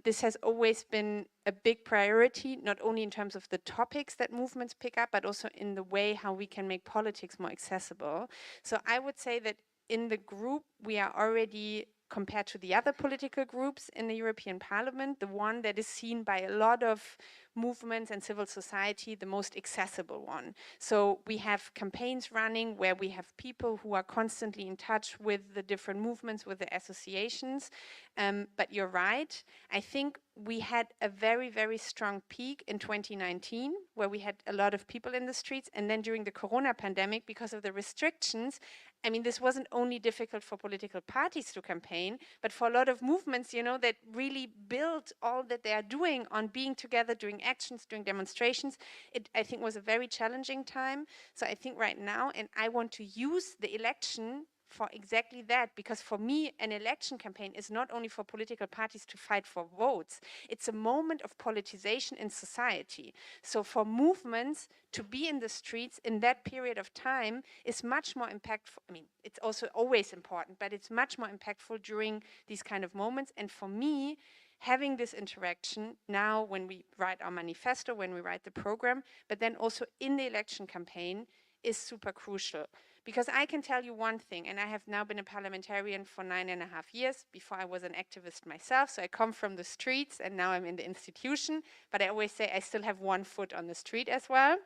this has always been a big priority, not only in terms of the topics that movements pick up, but also in the way how we can make politics more accessible. So I would say that in the group, we are already, compared to the other political groups in the European Parliament, the one that is seen by a lot of movements and civil society, the most accessible one. So we have campaigns running where we have people who are constantly in touch with the different movements, with the associations. But you're right, I think we had a very strong peak in 2019 where we had a lot of people in the streets, and then during the Corona pandemic, because of the restrictions, I mean, this wasn't only difficult for political parties to campaign, but for a lot of movements, you know, that really built all that they are doing on being together, doing actions, doing demonstrations. It, I think, was a very challenging time. So I think right now, and I want to use the election for exactly that, because for me, an election campaign is not only for political parties to fight for votes, it's a moment of politicization in society. So for movements to be in the streets in that period of time is much more impactful. I mean, it's also always important, but it's much more impactful during these kind of moments. And for me, having this interaction now when we write our manifesto, when we write the program, but then also in the election campaign is super crucial. Because I can tell you one thing, and I have now been a parliamentarian for 9.5 years. Before I was an activist myself, so I come from the streets and now I'm in the institution, but I always say I still have one foot on the street as well.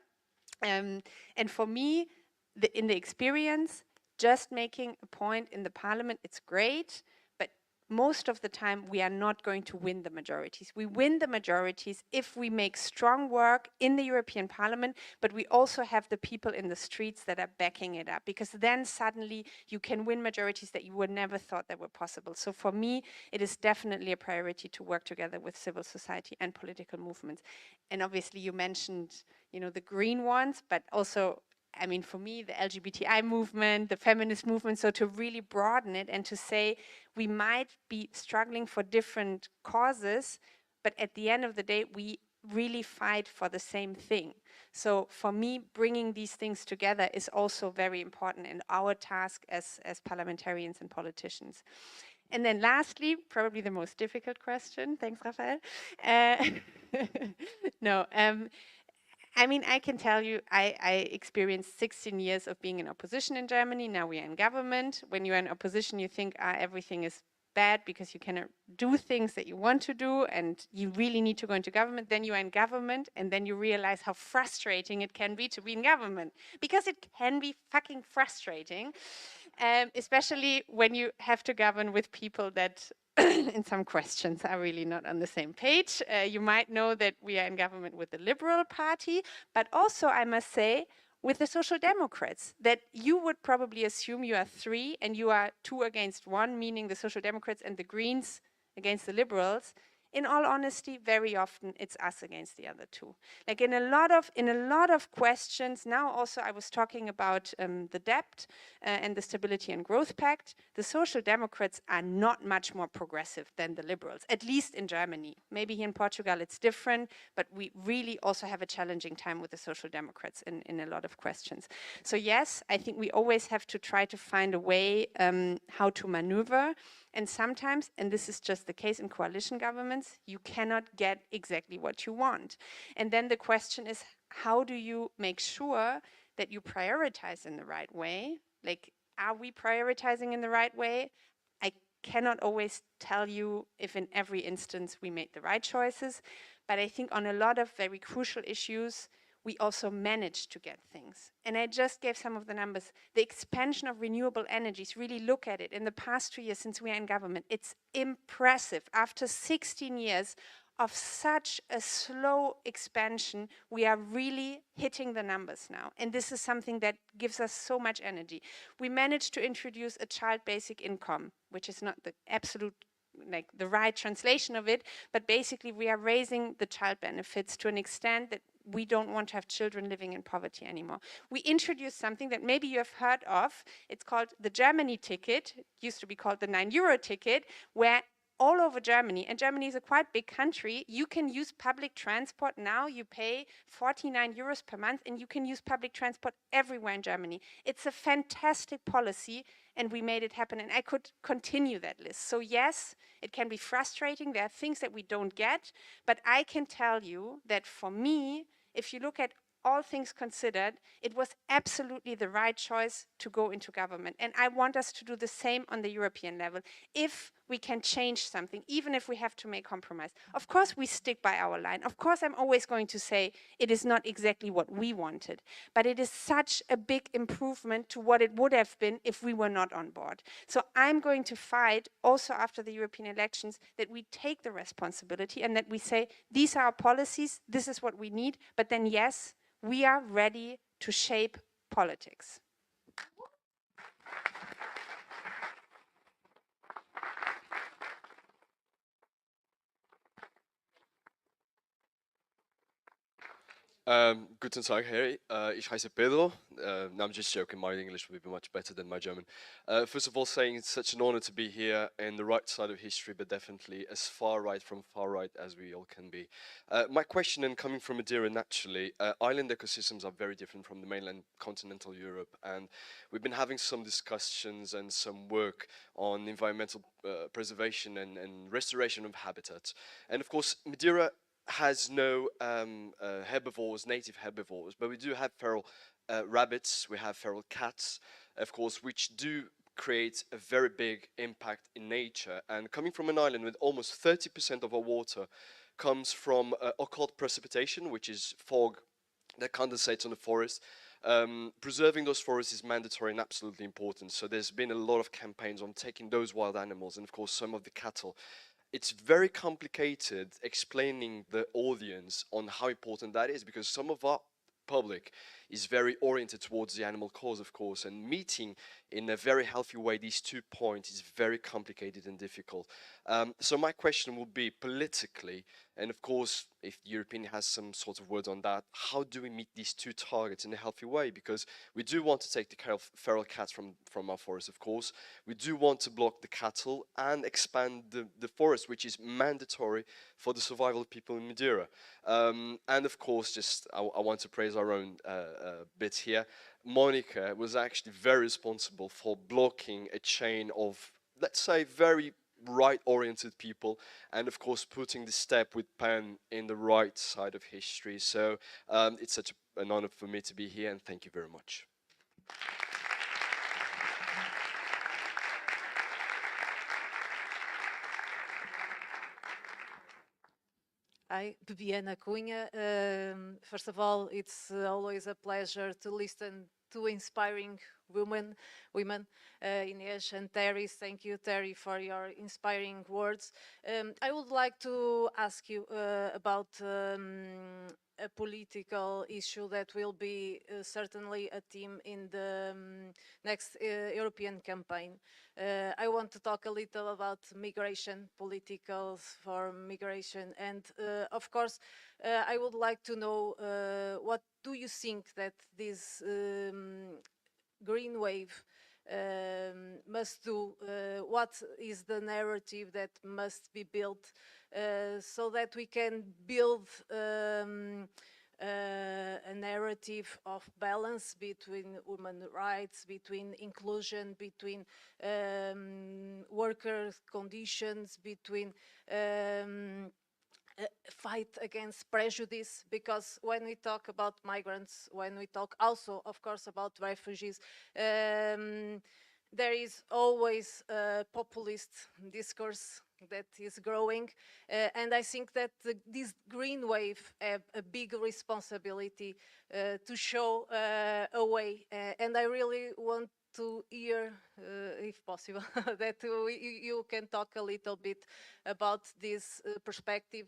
And for me, in the experience, just making a point in the parliament, it's great, but most of the time we are not going to win the majorities. We win the majorities if we make strong work in the European Parliament, but we also have the people in the streets that are backing it up, because then suddenly you can win majorities that you would never thought that were possible. So for me, it is definitely a priority to work together with civil society and political movements. And obviously you mentioned, you know, the green ones, but also, I mean, for me, the LGBTI movement, the feminist movement, so to really broaden it and to say we might be struggling for different causes, but at the end of the day, we really fight for the same thing. So for me, bringing these things together is also very important in our task as parliamentarians and politicians. And then lastly, probably the most difficult question. Thanks, Raphael. No. I mean, I can tell you, I experienced 16 years of being in opposition in Germany. Now we are in government. When you are in opposition, you think everything is bad because you cannot do things that you want to do and you really need to go into government. Then you are in government and then you realize how frustrating it can be to be in government, because it can be fucking frustrating, especially when you have to govern with people that in some questions are really not on the same page. You might know that we are in government with the Liberal Party, but also, I must say, with the Social Democrats, that you would probably assume you are 3 and you are 2 against 1, meaning the Social Democrats and the Greens against the Liberals. in all honesty, very often it's us against the other two. Like in a lot of questions, now also I was talking about the debt and the Stability and Growth Pact. The Social Democrats are not much more progressive than the Liberals, at least in Germany. Maybe here in Portugal it's different, but we really also have a challenging time with the Social Democrats in a lot of questions. So yes, I think we always have to try to find a way how to maneuver. And sometimes, and this is just the case in coalition governments, you cannot get exactly what you want. And then the question is, how do you make sure that you prioritize in the right way? Like, are we prioritizing in the right way? I cannot always tell you if in every instance we made the right choices, but I think on a lot of very crucial issues, we also managed to get things. And I just gave some of the numbers. The expansion of renewable energies, really look at it. In the past 2 years since we are in government, it's impressive. After 16 years of such a slow expansion, we are really hitting the numbers now. And this is something that gives us so much energy. We managed to introduce a child basic income, which is not the absolute like the right translation of it, but basically we are raising the child benefits to an extent that we don't want to have children living in poverty anymore. We introduced something that maybe you have heard of. It's called the Germany ticket. It used to be called the 9 euro ticket, where all over Germany, and Germany is a quite big country, you can use public transport now. You pay 49 euros per month and you can use public transport everywhere in Germany. It's a fantastic policy and we made it happen, and I could continue that list. So yes, it can be frustrating. There are things that we don't get, but I can tell you that for me, if you look at all things considered, it was absolutely the right choice to go into government. And I want us to do the same on the European level. If we can change something, even if we have to make compromise. Of course, we stick by our line. Of course, I'm always going to say it is not exactly what we wanted, but it is such a big improvement to what it would have been if we were not on board. So I'm going to fight also after the European elections that we take the responsibility and that we say, these are our policies, this is what we need, but then yes, we are ready to shape politics. Guten Tag, Harry. Ich heiße Pedro. No, I'm just joking. My English will be much better than my German. First of all, saying it's such an honor to be here in the right side of history, but definitely as far right from far right as we all can be. My question, and coming from Madeira naturally, island ecosystems are very different from the mainland continental Europe, and we've been having some discussions and some work on environmental preservation and restoration of habitats. And of course, Madeira has no herbivores, native herbivores, but we do have feral rabbits, we have feral cats, of course, which do create a very big impact in nature. And coming from an island with almost 30% of our water comes from occult precipitation, which is fog that condensates on the forest. Preserving those forests is mandatory and absolutely important. So there's been a lot of campaigns on taking those wild animals and of course some of the cattle. It's very complicated explaining the audience on how important that is, because some of our public is very oriented towards the animal cause, of course, and meeting in a very healthy way these 2 points is very complicated and difficult. So my question will be politically, and of course, if the European has some sort of word on that, how do we meet these two targets in a healthy way? Because we do want to take the feral cats from our forest, of course. We do want to block the cattle and expand the forest, which is mandatory for the survival of people in Madeira. And of course, just I want to praise our own bit here. Monica was actually very responsible for blocking a chain of, let's say, very right-oriented people, and of course putting the step with pen in the right side of history. So it's such an honor for me to be here, and thank you very much. Hi, Bibiana Cunha. First of all, it's always a pleasure to listen two inspiring women, Inês and Terry. Thank you, Terry, for your inspiring words. I would like to ask you about a political issue that will be certainly a theme in the next European campaign. I want to talk a little about migration, politicals for migration, and of course, I would like to know what do you think that this green wave must do? What is the narrative that must be built so that we can build a narrative of balance between human rights, between inclusion, between worker conditions, between fight against prejudice, because when we talk about migrants, when we talk also, of course, about refugees, there is always a populist discourse that is growing, and I think that this green wave have a big responsibility to show a way, and I really want to hear, if possible, that you can talk a little bit about this perspective,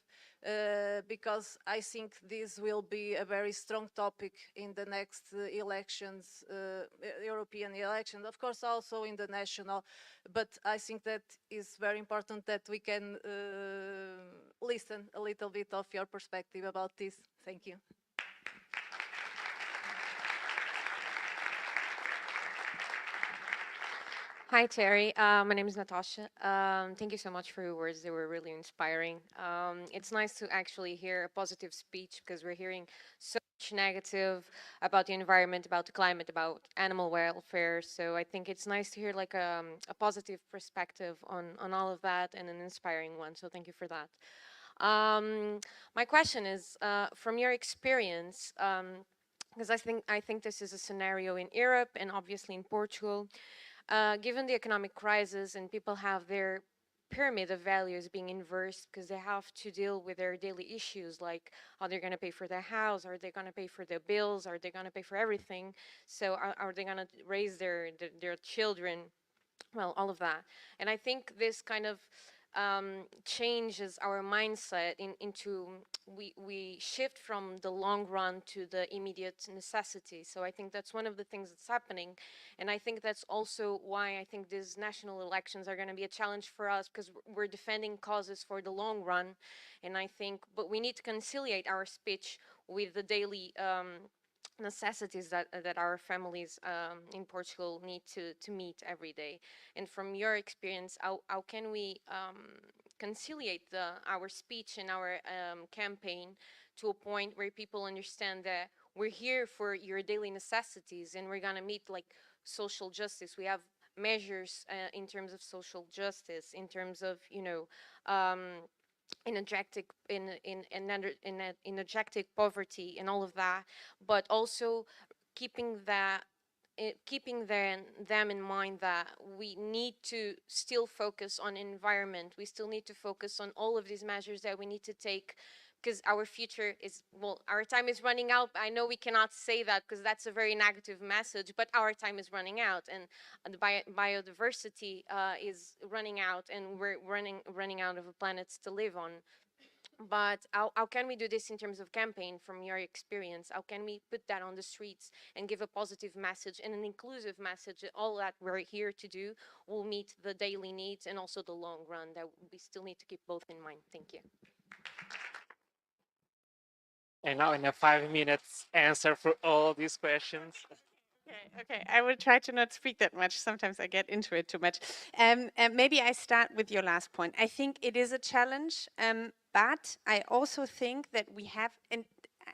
because I think this will be a very strong topic in the next elections, European elections, of course also in the national, but I think that is very important that we can listen a little bit of your perspective about this. Thank you. Hi, Terry. My name is Natasha. Thank you so much for your words. They were really inspiring. It's nice to actually hear a positive speech, because we're hearing so much negative about the environment, about the climate, about animal welfare. So I think it's nice to hear like a positive perspective on all of that, and an inspiring one. So thank you for that. My question is, from your experience, because I think this is a scenario in Europe and obviously in Portugal. Given the economic crisis and people have their pyramid of values being inversed because they have to deal with their daily issues, like how they're going to pay for their house, are they going to pay for their bills, are they going to pay for everything, so are they going to raise their children, well, all of that. And I think this kind of changes our mindset into we shift from the long run to the immediate necessity. So I think that's one of the things that's happening, and I think that's also why I think these national elections are going to be a challenge for us, because we're defending causes for the long run, and I think, but we need to conciliate our speech with the daily necessities that our families in Portugal need to meet every day. And from your experience, how can we conciliate our speech and our campaign to a point where people understand that we're here for your daily necessities and we're gonna meet like social justice. We have measures in terms of social justice, in terms of, you know, energetic poverty and all of that, but also keeping them in mind that we need to still focus on environment. We still need to focus on all of these measures that we need to take, because our future is, well, our time is running out. I know we cannot say that because that's a very negative message, but our time is running out, and the biodiversity is running out, and we're running out of planets to live on. But how can we do this in terms of campaign, from your experience? How can we put that on the streets and give a positive message and an inclusive message that all that we're here to do will meet the daily needs and also the long run, that we still need to keep both in mind? Thank you. And now in a 5 minutes answer for all these questions. Okay, I will try to not speak that much. Sometimes I get into it too much. Maybe I start with your last point. I think it is a challenge, but I also think that we have, and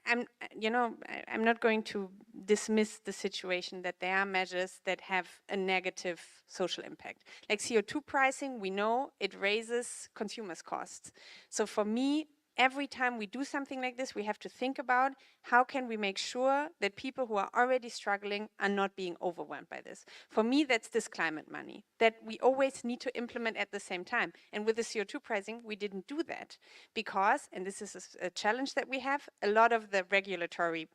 I'm not going to dismiss the situation that there are measures that have a negative social impact. Like CO2 pricing, we know it raises consumers' costs. So for me, every time we do something like this, we have to think about how can we make sure that people who are already struggling are not being overwhelmed by this. For me, that's this climate money that we always need to implement at the same time. And with the CO2 pricing, we didn't do that because, and this is a challenge that we have, a lot of the regulatory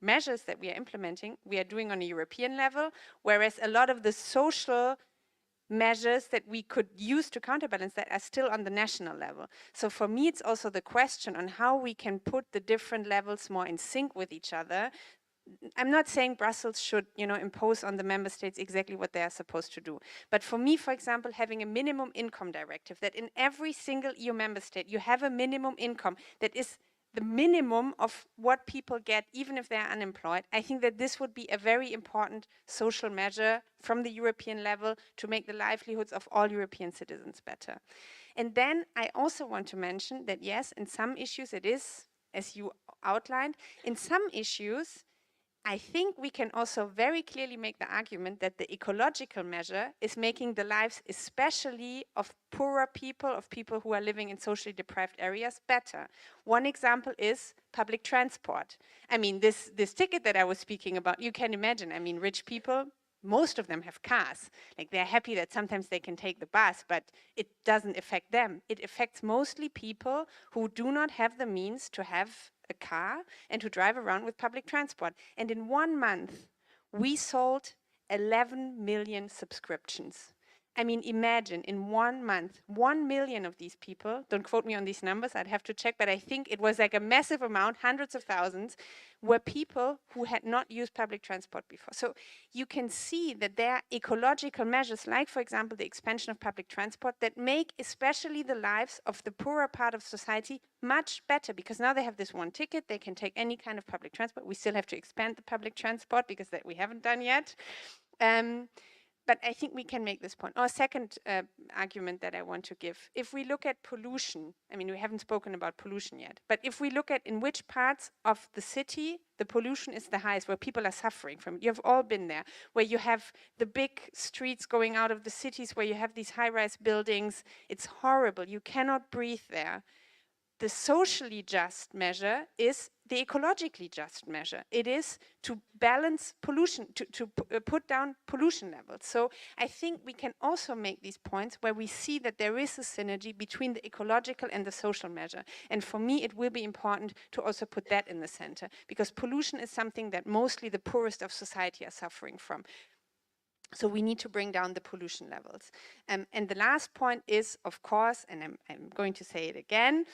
measures that we are implementing, we are doing on a European level, whereas a lot of the social measures that we could use to counterbalance that are still on the national level. So for me, it's also the question on how we can put the different levels more in sync with each other. I'm not saying Brussels should, impose on the member states exactly what they are supposed to do. But for me, for example, having a minimum income directive, that in every single EU member state, you have a minimum income that is the minimum of what people get, even if they're unemployed. I think that this would be a very important social measure from the European level to make the livelihoods of all European citizens better. And then I also want to mention that, yes, in some issues it is, as you outlined, in some issues, I think we can also very clearly make the argument that the ecological measure is making the lives, especially of poorer people, of people who are living in socially deprived areas, better. One example is public transport. I mean, this ticket that I was speaking about, you can imagine, I mean, rich people, most of them have cars. Like, they're happy that sometimes they can take the bus, but it doesn't affect them. It affects mostly people who do not have the means to have a car and to drive around with public transport. And in 1 month, we sold 11 million subscriptions. I mean, imagine in 1 month, 1 million of these people, don't quote me on these numbers, I'd have to check, but I think it was like a massive amount, hundreds of thousands, were people who had not used public transport before. So you can see that there are ecological measures, like, for example, the expansion of public transport, that make especially the lives of the poorer part of society much better, because now they have this one ticket, they can take any kind of public transport. We still have to expand the public transport, because that we haven't done yet. But I think we can make this point. Or a second argument that I want to give. If we look at pollution, I mean, we haven't spoken about pollution yet, but if we look at in which parts of the city the pollution is the highest, where people are suffering from it, you have all been there, where you have the big streets going out of the cities, where you have these high-rise buildings, it's horrible, you cannot breathe there. The socially just measure is the ecologically just measure. It is to balance pollution, to put down pollution levels. So I think we can also make these points where we see that there is a synergy between the ecological and the social measure. And for me, it will be important to also put that in the center, because pollution is something that mostly the poorest of society are suffering from. So we need to bring down the pollution levels. And the last point is, of course, and I'm going to say it again,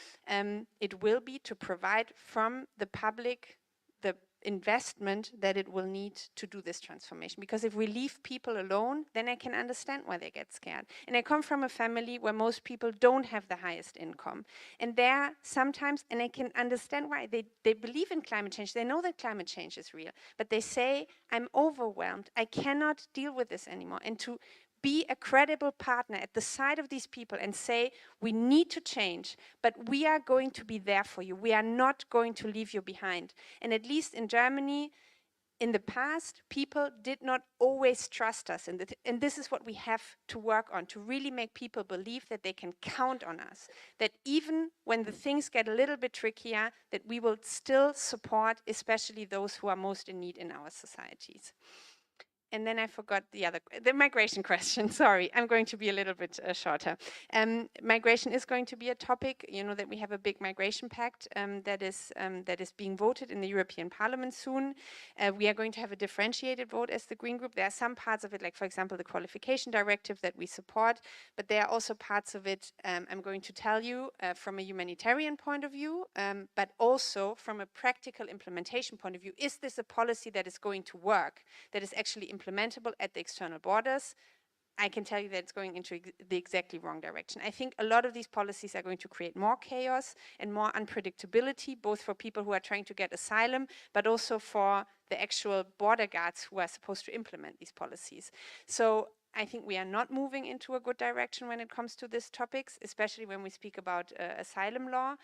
it will be to provide from the public the investment that it will need to do this transformation. Because if we leave people alone, then I can understand why they get scared. And I come from a family where most people don't have the highest income. And there sometimes, and I can understand why, they believe in climate change. They know that climate change is real. But they say, I'm overwhelmed. I cannot deal with this anymore. And to be a credible partner at the side of these people and say, we need to change, but we are going to be there for you. We are not going to leave you behind. And at least in Germany, in the past, people did not always trust us. And this is what we have to work on, to really make people believe that they can count on us. That even when the things get a little bit trickier, that we will still support, especially those who are most in need in our societies. And then I forgot the migration question. Sorry, I'm going to be a little bit shorter. Migration is going to be a topic. You know that we have a big migration pact that is being voted in the European Parliament soon. We are going to have a differentiated vote as the Green Group. There are some parts of it, like, for example, the qualification directive that we support, but there are also parts of it, I'm going to tell you, from a humanitarian point of view, but also from a practical implementation point of view. Is this a policy that is going to work, that is actually implementable at the external borders? I can tell you that it's going into the exactly wrong direction. I think a lot of these policies are going to create more chaos and more unpredictability, both for people who are trying to get asylum, but also for the actual border guards who are supposed to implement these policies. So I think we are not moving into a good direction when it comes to these topics, especially when we speak about asylum law.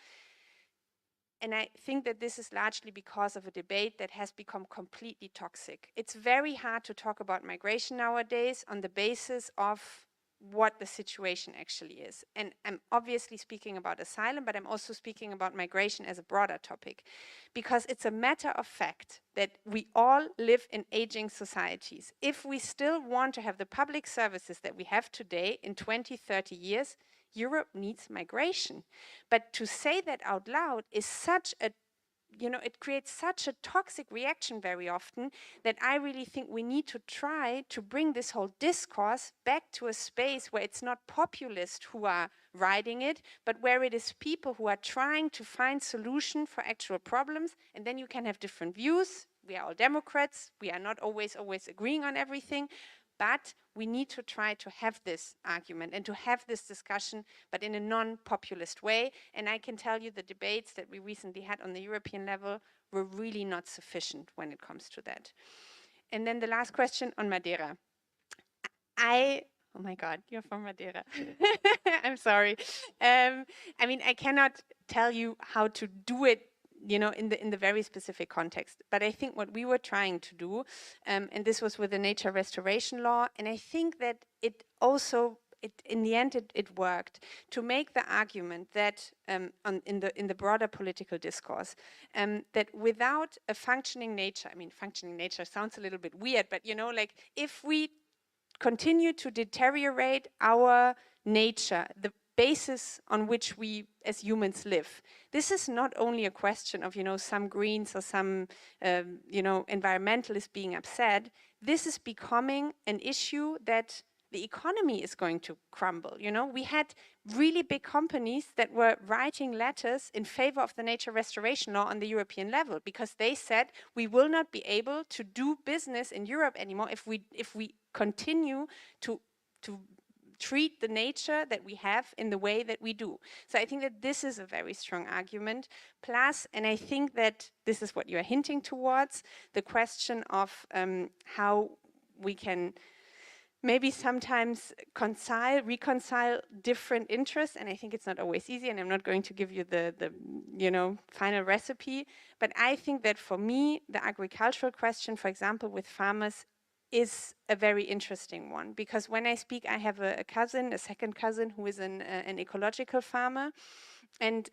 And I think that this is largely because of a debate that has become completely toxic. It's very hard to talk about migration nowadays on the basis of what the situation actually is. And I'm obviously speaking about asylum, but I'm also speaking about migration as a broader topic, because it's a matter of fact that we all live in aging societies. If we still want to have the public services that we have today in 20, 30 years, Europe needs migration. But to say that out loud is such a you know, it creates such a toxic reaction very often that I really think we need to try to bring this whole discourse back to a space where it's not populists who are writing it, but where it is people who are trying to find solution for actual problems. And then you can have different views. We are all Democrats. We are not always agreeing on everything. But we need to try to have this argument and to have this discussion, but in a non-populist way. And I can tell you the debates that we recently had on the European level were really not sufficient when it comes to that. And then the last question on Madeira. Oh my God, you're from Madeira. I'm sorry. I mean, I cannot tell you how to do it, you know, in the very specific context. But I think what we were trying to do, and this was with the nature restoration law, and I think that it also, in the end, it worked to make the argument that in the broader political discourse, that without a functioning nature, I mean, functioning nature sounds a little bit weird, but you know, like if we continue to deteriorate our nature, the basis on which we as humans live. This is not only a question of, you know, some Greens or some, you know, environmentalists being upset. This is becoming an issue that the economy is going to crumble. You know, we had really big companies that were writing letters in favor of the nature restoration law on the European level because they said we will not be able to do business in Europe anymore if we continue to treat the nature that we have in the way that we do. So I think that this is a very strong argument. Plus, and I think that this is what you're hinting towards, the question of how we can maybe sometimes reconcile different interests, and I think it's not always easy, and I'm not going to give you the you know, final recipe, but I think that for me, the agricultural question, for example, with farmers, is a very interesting one, because when I speak, I have a second cousin, who is an ecological farmer, and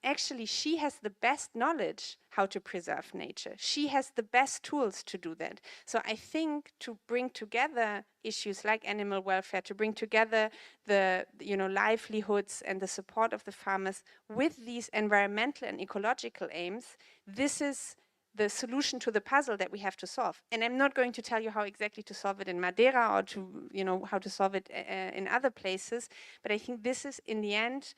actually she has the best knowledge how to preserve nature. She has the best tools to do that. So I think to bring together issues like animal welfare, to bring together the, you know, livelihoods and the support of the farmers with these environmental and ecological aims, this is the solution to the puzzle that we have to solve. And I'm not going to tell you how exactly to solve it in Madeira or to, you know, how to solve it in other places, but I think this is in the end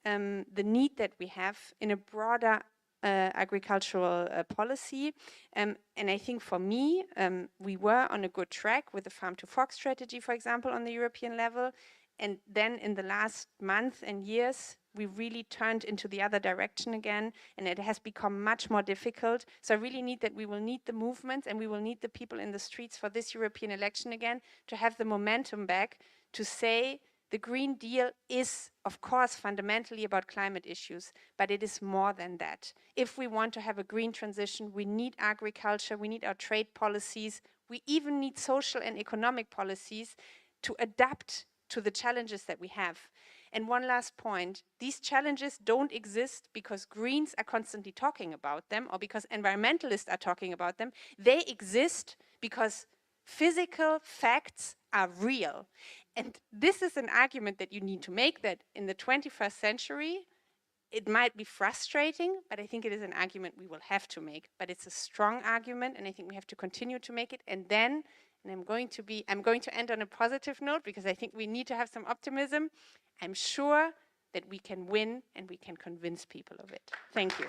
the need that we have in a broader agricultural policy. And I think for me, we were on a good track with the farm to fork strategy, for example, on the European level. And then in the last month and years, we really turned into the other direction again, and it has become much more difficult. So I really need that we will need the movement and we will need the people in the streets for this European election again to have the momentum back to say the Green Deal is, of course, fundamentally about climate issues, but it is more than that. If we want to have a green transition, we need agriculture, we need our trade policies, we even need social and economic policies to adapt to the challenges that we have. And one last point, these challenges don't exist because Greens are constantly talking about them or because environmentalists are talking about them. They exist because physical facts are real. And this is an argument that you need to make, that in the 21st century, it might be frustrating, but I think it is an argument we will have to make. But it's a strong argument, and I think we have to continue to make it. And then, and I'm going to end on a positive note, because I think we need to have some optimism. I'm sure that we can win and we can convince people of it. Thank you.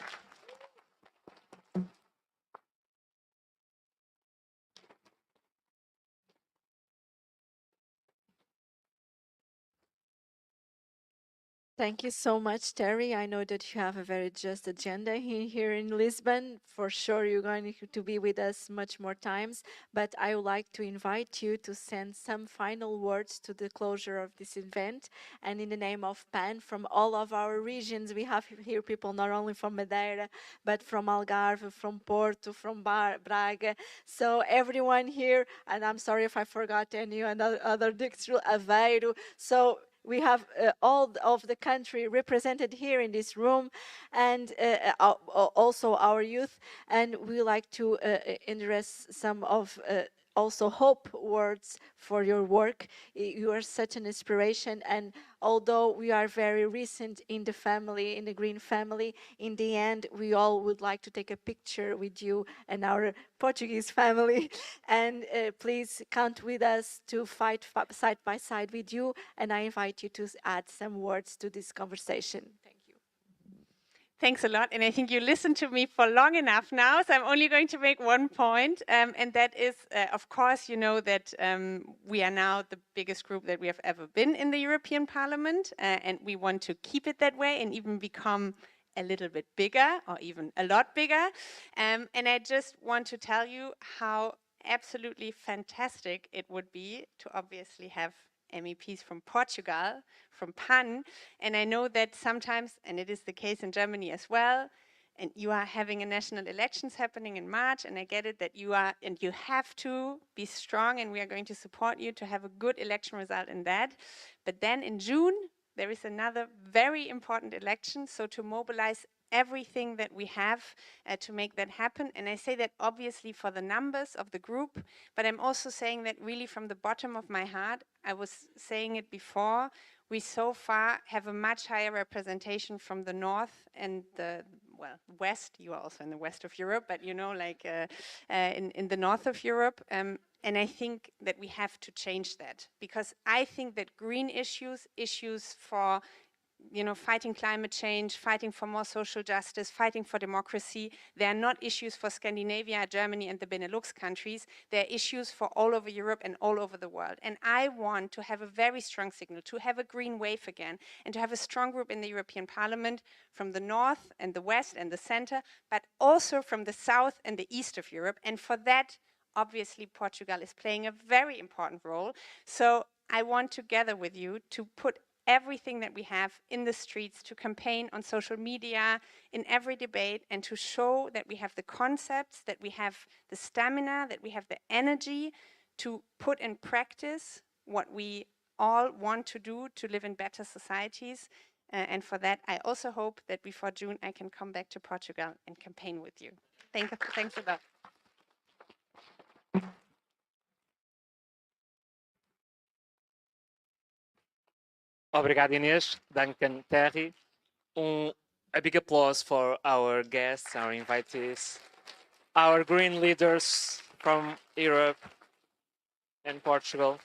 Thank you so much, Terry. I know that you have a very just agenda here in Lisbon. For sure, you're going to be with us much more times, but I would like to invite you to send some final words to the closure of this event. And in the name of PAN, from all of our regions, we have here people not only from Madeira, but from Algarve, from Porto, from Braga. So everyone here, and I'm sorry if I forgot any other district, Aveiro. So we have all of the country represented here in this room, and also our youth, and we like to address some of also hope words for your work. You are such an inspiration, and although we are very recent in the family, in the Green family, in the end we all would like to take a picture with you and our Portuguese family. And please count with us to fight side by side with you, and I invite you to add some words to this conversation. Thank you. Thanks a lot, and I think you listened to me for long enough now, so I'm only going to make one point, and that is, of course, you know that we are now the biggest group that we have ever been in the European Parliament, and we want to keep it that way and even become a little bit bigger, or even a lot bigger. And I just want to tell you how absolutely fantastic it would be to obviously have MEPs from Portugal, from PAN, and I know that sometimes, and it is the case in Germany as well, and you are having a national elections happening in March, and I get it that you are, and you have to be strong, and we are going to support you to have a good election result in that. But then in June, there is another very important election, so to mobilize everything that we have to make that happen. And I say that obviously for the numbers of the group, but I'm also saying that really from the bottom of my heart. I was saying it before, we so far have a much higher representation from the north and the, well, west. You are also in the west of Europe, but you know, like in the north of Europe. And I think that we have to change that, because I think that green issues for, you know, fighting climate change, fighting for more social justice, fighting for democracy, they are not issues for Scandinavia, Germany, and the Benelux countries. They're issues for all over Europe and all over the world. And I want to have a very strong signal, to have a green wave again, and to have a strong group in the European Parliament from the north and the west and the center, but also from the south and the east of Europe. And for that, obviously, Portugal is playing a very important role. So I want to gather with you to put everything that we have in the streets, to campaign on social media, in every debate, and to show that we have the concepts, that we have the stamina, that we have the energy to put in practice what we all want to do to live in better societies. And for that, I also hope that before June, I can come back to Portugal and campaign with you. Thanks a lot. Obrigado, Inês. Duncan, Terry. A big applause for our guests, our invitees, our green leaders from Europe and Portugal.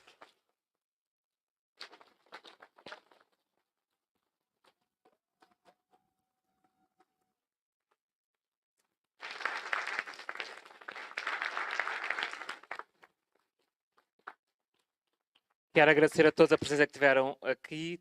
Quero agradecer a todos a presença que tiveram aqui.